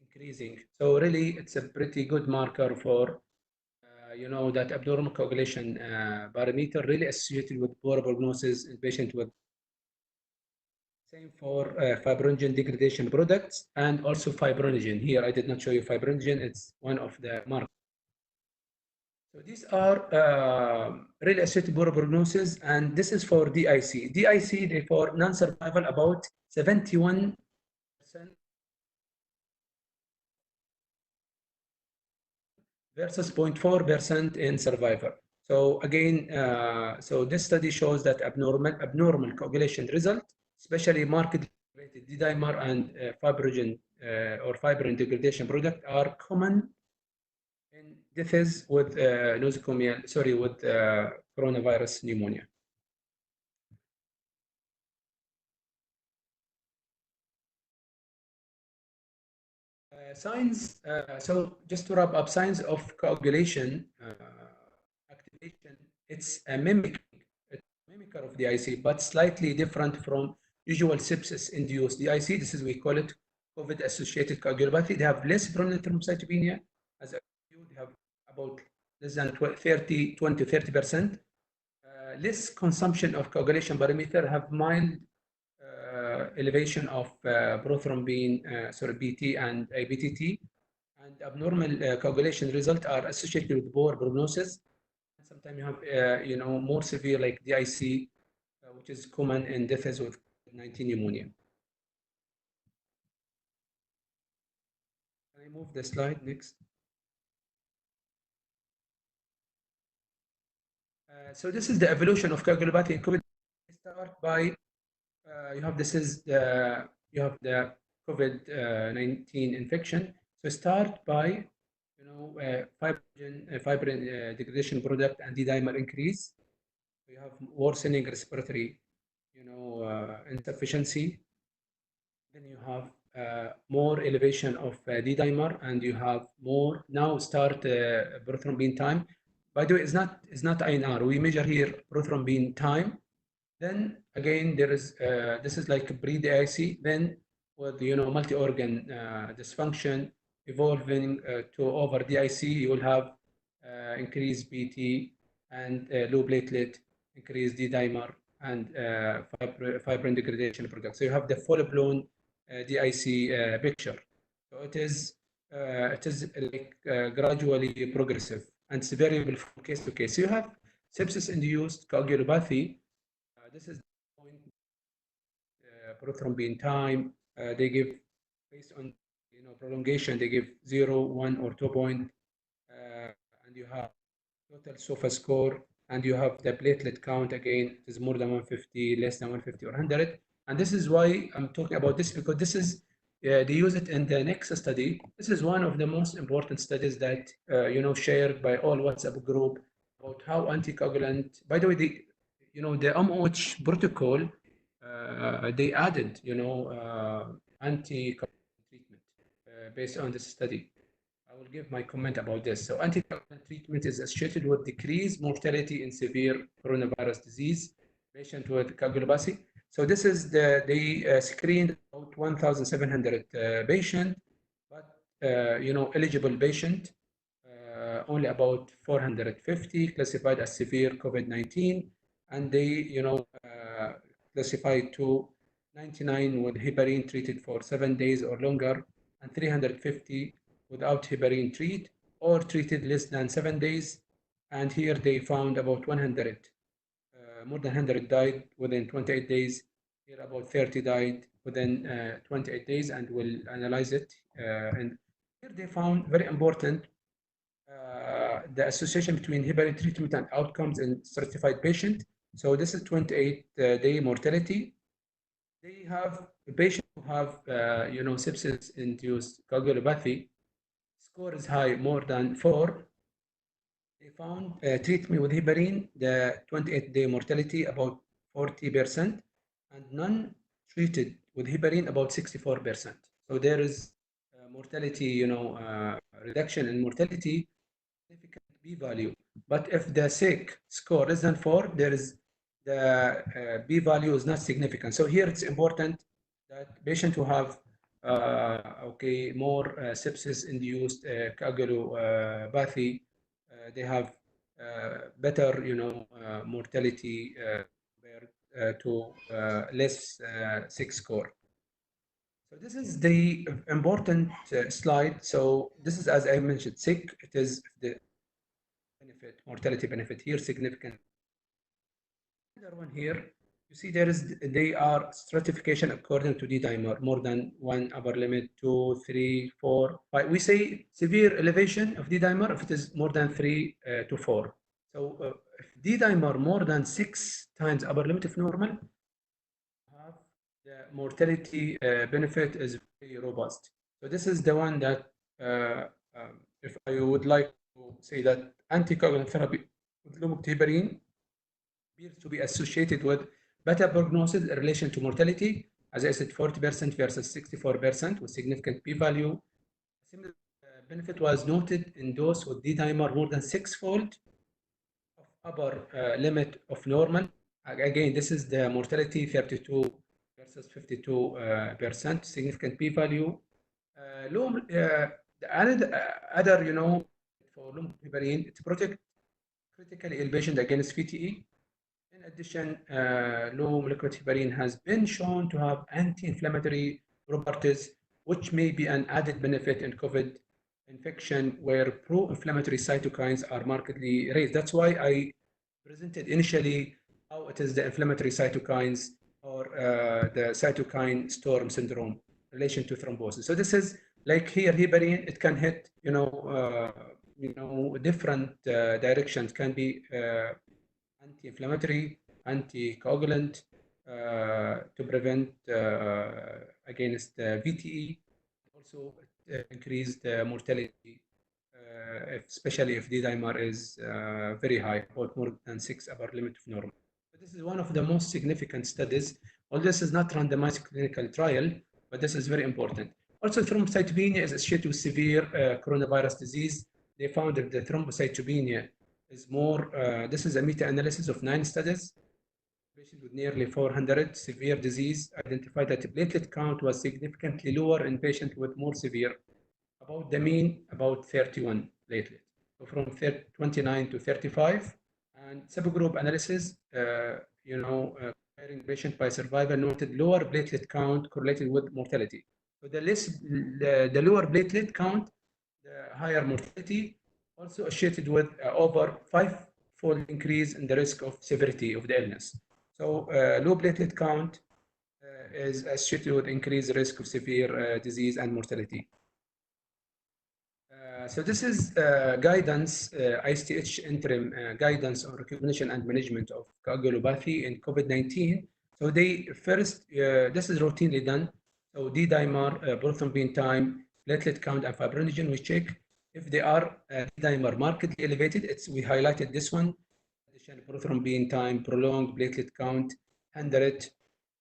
increasing. So really, it's a pretty good marker for that abnormal coagulation parameter really associated with poor prognosis in patient with. Same for fibrinogen degradation products and also fibrinogen. Here, I did not show you fibrinogen. It's one of the markers. So these are really associated poor prognosis, and this is for DIC. DIC, they for non-survival, about 71% versus 0.4% in survivor. So again, so this study shows that abnormal coagulation result, especially markedly elevated D-dimer and fibrogen or fibrin degradation product, are common in deaths with nosocomial, sorry, with coronavirus pneumonia. Signs, so just to wrap up, signs of coagulation activation, it's a mimicker of the IC, but slightly different from usual sepsis-induced DIC. This is, we call it COVID-associated coagulopathy. They have less prominent thrombocytopenia, as I told you, they have about less than 20 to 30%. Less consumption of coagulation parameter, have mild elevation of prothrombin, sorry, BT and ABTT, and abnormal coagulation results are associated with poor prognosis. Sometimes you have, you know, more severe like DIC, which is common in deaths with COVID-19 pneumonia. Can I move the slide next? So this is the evolution of coagulopathy in COVID. Start by you have this is you have the COVID-19 infection. So start by, you know, fibrin degradation product and D-dimer increase. So you have worsening respiratory, you know, insufficiency. Then you have more elevation of D-dimer, and you have more now start prothrombin time. By the way, it's not INR. We measure here prothrombin time. Then again, there is this is like pre-DIC. Then with, you know, multi-organ dysfunction evolving to over DIC, you will have increased BT and low platelet, increased D-dimer, and fibrin degradation products. So you have the full-blown DIC picture. So it is like gradually progressive, and it's variable from case to case. So you have sepsis-induced coagulopathy. This is the point, prothrombin time. They give, based on, you know, prolongation, they give 0, 1, or 2 point, and you have total SOFA score, and you have the platelet count. Again, it is more than 150, less than 150, or 100. And this is why I'm talking about this, because this is they use it in the next study. This is one of the most important studies that you know, shared by all WhatsApp group about how anticoagulant. By the way, you know, the MOH protocol, they added, you know, anticoagulant treatment based on this study. I will give my comment about this. So anticoagulant treatment is associated with decreased mortality in severe coronavirus disease patient with coagulopathy. So this is they screened about 1,700 patient, but you know, eligible patient only about 450 classified as severe COVID-19, and they, you know, classified to 99 with heparin treated for 7 days or longer, and 350 without heparin treat or treated less than 7 days. And here they found about 100, more than 100 died within 28 days. Here about 30 died within 28 days, and we'll analyze it. And here they found very important the association between heparin treatment and outcomes in certified patient. So this is 28-day mortality. They have a patient who have, you know, sepsis-induced coagulopathy. Score is high, more than 4. They found treatment with heparin, the 28-day mortality about 40%, and non-treated with heparin about 64%. So there is mortality, you know, reduction in mortality, significant p-value. But if the sick score less than 4, there is the p-value is not significant. So here it's important that patients who have okay, more sepsis-induced coagulopathy, they have better, you know, mortality compared to less sick score. So this is the important slide. So this is, as I mentioned, sick. It is the benefit, mortality benefit here significant. Another one here, you see they are stratification according to D-dimer, more than 1 upper limit, 2, 3, 4, 5. We say severe elevation of D-dimer if it is more than 3 to 4. So if D-dimer more than 6 times upper limit of normal, the mortality benefit is very robust. So this is the one that if I would like to say that anticoagulant therapy with lumoxitibarine appears to be associated with better prognosis in relation to mortality, as I said, 40% versus 64% with significant p-value. Similar benefit was noted in those with D-dimer more than 6-fold of upper limit of normal. Again, this is the mortality 32 versus 52%, significant p-value. Other, you know, for lumoxitibarine, it protects critically ill patient against VTE. In addition, low molecular heparin has been shown to have anti-inflammatory properties, which may be an added benefit in COVID infection where pro-inflammatory cytokines are markedly raised. That's why I presented initially how it is the inflammatory cytokines or the cytokine storm syndrome in relation to thrombosis. So this is like here, heparin, it can hit, different directions, can be anti-inflammatory, anticoagulant to prevent against VTE, also increase the mortality, especially if D-dimer is very high, about more than 6 upper limit of normal. But this is one of the most significant studies. Well, this is not randomized clinical trial, but this is very important. Also, thrombocytopenia is associated with severe coronavirus disease. They found that the thrombocytopenia is more, this is a meta-analysis of 9 studies. Patients with nearly 400 severe disease identified that the platelet count was significantly lower in patients with more severe, about the mean, about 31 platelet. So from 29 to 35. And subgroup analysis, comparing patient by survival noted lower platelet count correlated with mortality. So the lower platelet count, the higher mortality, also associated with over 5-fold increase in the risk of severity of the illness. So low platelet count is associated with increased risk of severe disease and mortality. So this is guidance, ISTH interim guidance on recognition and management of coagulopathy in COVID-19. So they first, this is routinely done. So D-dimer, prothrombin time, platelet count, and fibrinogen, we check. If they are D-dimer markedly elevated, we highlighted this one. Addition, prothrombin time, prolonged platelet count, 100,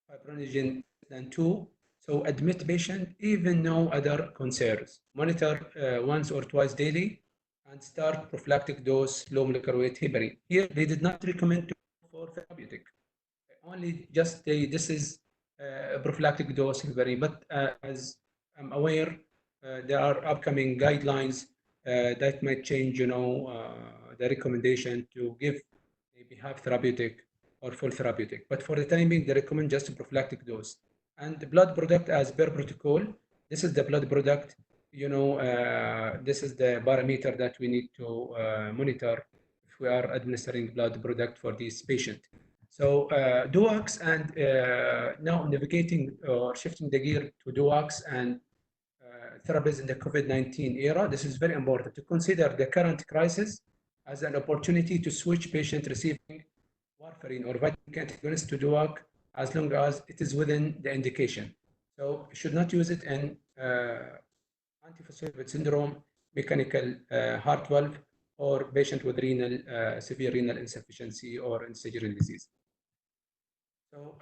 fibrinogen than 2. So admit patient, even no other concerns. Monitor once or twice daily, and start prophylactic dose low molecular weight heparin. Here, they did not recommend to go for therapeutic. Only just this is a prophylactic dose heparin. But as I'm aware, there are upcoming guidelines that might change, the recommendation to give maybe half therapeutic or full therapeutic. But for the time being, they recommend just a prophylactic dose. And the blood product as per protocol, this is the blood product, this is the parameter that we need to monitor if we are administering blood product for this patient. So DOACs and now navigating or shifting the gear to DOACs and therapies in the COVID-19 era, this is very important to consider the current crisis as an opportunity to switch patient receiving warfarin or vitamin K antagonist to DOAC as long as it is within the indication. So you should not use it in antiphospholipid syndrome, mechanical heart valve, or patient with severe renal insufficiency or end-stage renal disease. So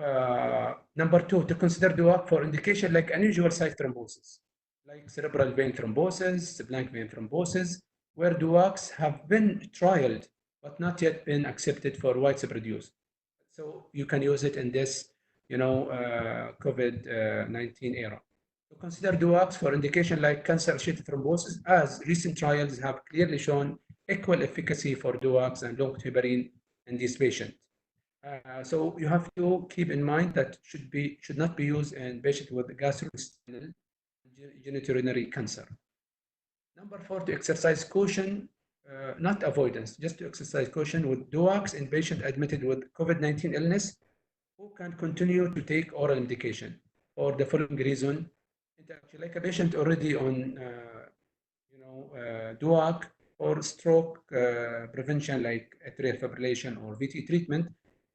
number 2, to consider DOAC for indication like unusual site thrombosis, like cerebral vein thrombosis, blank vein thrombosis, where DOACs have been trialed but not yet been accepted for widespread use. So you can use it in this, COVID-19 era. So consider DOACs for indication like cancer-associated thrombosis, as recent trials have clearly shown equal efficacy for DOACs and lumoxitibarine in these patients. So you have to keep in mind that should not be used in patients with gastrointestinal genitourinary cancer. Number 4, to exercise caution not avoidance, just to exercise caution with DOACs in patient admitted with COVID-19 illness who can continue to take oral medication for the following reason. Like a patient already on DOAC or stroke prevention like atrial fibrillation or VT treatment,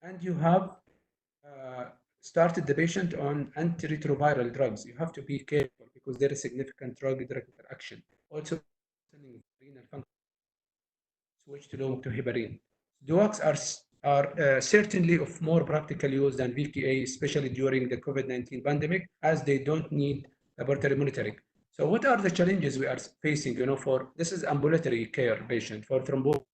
and you have started the patient on antiretroviral drugs, you have to be careful because there is significant drug-drug interaction. Also, renal function, switch to heparin. DOACs are certainly of more practical use than VTA, especially during the COVID-19 pandemic, as they don't need laboratory monitoring. So what are the challenges we are facing, for this is ambulatory care patient for thrombosis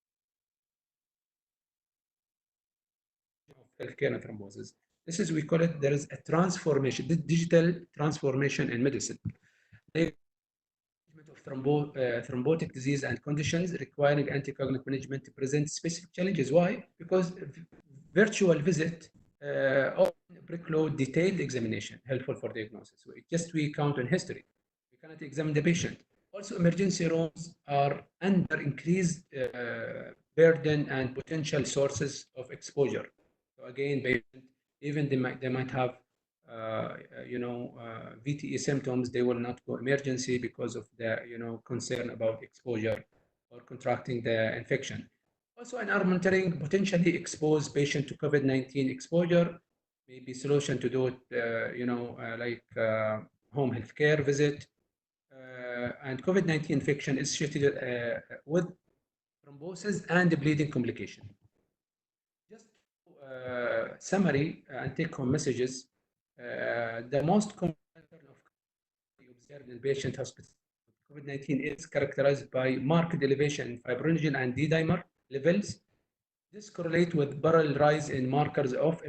of healthcare and thrombosis. This is, we call it, there is a transformation, digital transformation in medicine. Of thrombotic disease and conditions requiring anticoagulant management to present specific challenges. Why? Because virtual visit often preclude detailed examination, helpful for diagnosis. So we count on history. We cannot examine the patient. Also, emergency rooms are under increased burden and potential sources of exposure. So again, even they might have VTE symptoms, they will not go emergency because of the concern about exposure or contracting the infection. Also, in our monitoring, potentially expose patient to COVID-19 exposure, maybe solution to do it, like home healthcare visit, and COVID-19 infection is associated with thrombosis and bleeding complication. Just summary and take-home messages. The most common pattern of observed in patient hospital with COVID-19 is characterized by marked elevation in fibrinogen and D-dimer levels. This correlates with parallel rise in markers of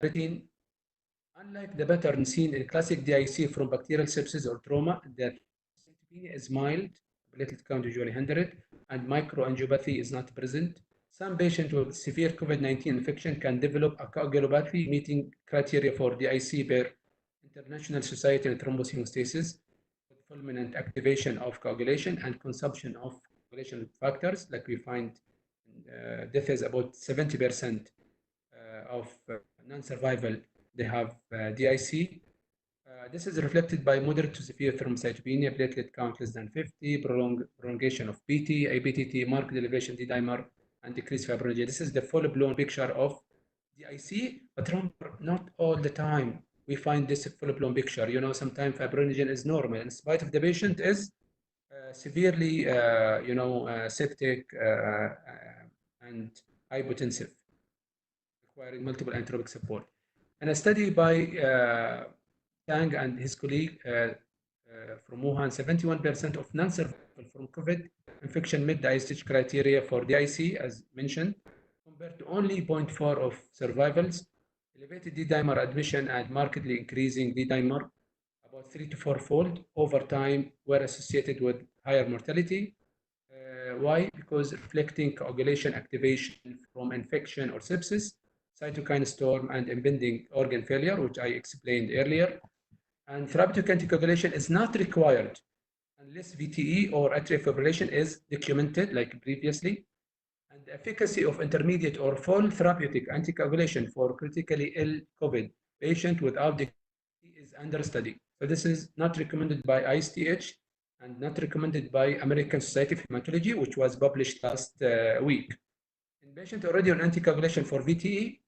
protein. Unlike the pattern seen in classic DIC from bacterial sepsis or trauma, the cytopenia is mild, platelet count usually 100, and microangiopathy is not present. Some patients with severe COVID-19 infection can develop a coagulopathy meeting criteria for DIC per International Society of Thrombohemostasis, with fulminant activation of coagulation and consumption of coagulation factors. Like we find death is about 70% of non-survival, they have DIC. This is reflected by moderate to severe thrombocytopenia, platelet count less than 50, prolongation of PT, ABTT, marked elevation D-dimer, and decreased fibrinogen. This is the full-blown picture of DIC, but remember, not all the time we find this full-blown picture. Sometimes fibrinogen is normal in spite of the patient is severely, septic and hypotensive, requiring multiple anthropic support. In a study by Tang and his colleague from Wuhan, 71% of non-survival from COVID infection met the ISTH criteria for DIC, as mentioned, compared to only 0.4 of survivals. Elevated D-dimer admission and markedly increasing D-dimer, about 3 to 4-fold over time, were associated with higher mortality. Why? Because reflecting coagulation activation from infection or sepsis, cytokine storm, and impending organ failure, which I explained earlier. And therapeutic anticoagulation is not required unless VTE or atrial fibrillation is documented, like previously. And the efficacy of intermediate or full therapeutic anticoagulation for critically ill COVID patient without DIC is under study. So this is not recommended by ISTH and not recommended by American Society of Hematology, which was published last week. In patients already on anticoagulation for VTE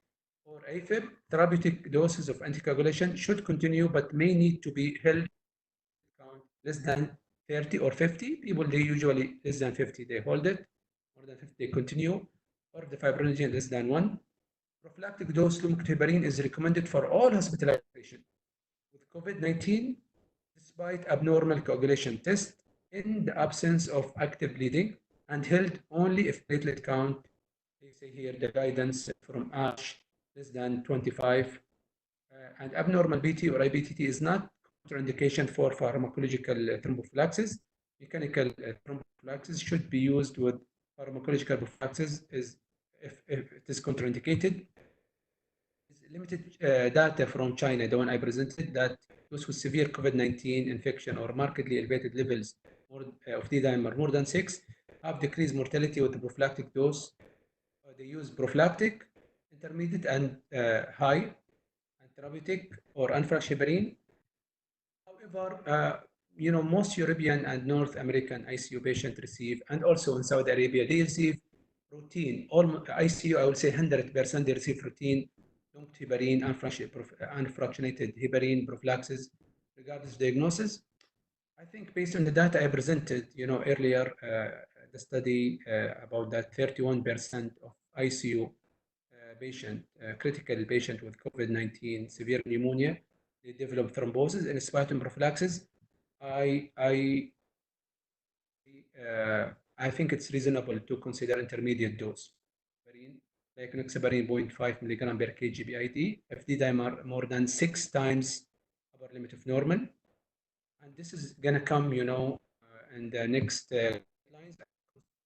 or AFib, therapeutic doses of anticoagulation should continue, but may need to be held count less than 30 or 50. People, they usually less than 50, they hold it. More than 50, they continue. Or the fibrinogen less than 1. Prophylactic dose lumefantrine is recommended for all hospitalization with COVID-19, despite abnormal coagulation test, in the absence of active bleeding, and held only if platelet count, they say here the guidance from ASH, less than 25, and abnormal BT or IBTT is not contraindication for pharmacological thrombophilaxis. Mechanical thrombophilaxis should be used with pharmacological prophylaxis if it is contraindicated. limited data from China, the one I presented, that those with severe COVID-19 infection or markedly elevated levels of D-dimer more than 6 have decreased mortality with the prophylactic dose. They use prophylactic, intermediate, and high, and therapeutic or unfractionated heparin. However, most European and North American ICU patients receive, and also in Saudi Arabia, they receive routine. All ICU, I would say 100%, they receive routine long heparin, unfractionated heparin prophylaxis, regardless of diagnosis. I think based on the data I presented, earlier, the study about that 31% of ICU patient, critical patient with COVID-19 severe pneumonia, they develop thrombosis in spite of prophylaxis. I think it's reasonable to consider intermediate dose, like enoxaparin 0.5 milligram per kg BID, if D-dimer more than 6 times upper limit of normal. And this is going to come, in the next lines,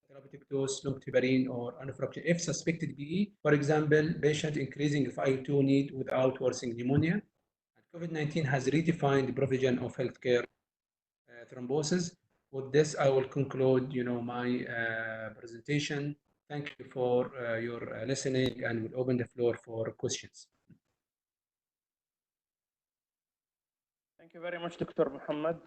therapeutic dose, longtiparin, or unfractionated. If suspected BE, for example, patient increasing of IO2 need without worsening pneumonia. COVID-19 has redefined the provision of healthcare thrombosis. With this, I will conclude, my presentation. Thank you for your listening, and we'll open the floor for questions. Thank you very much, Dr. Mohammed.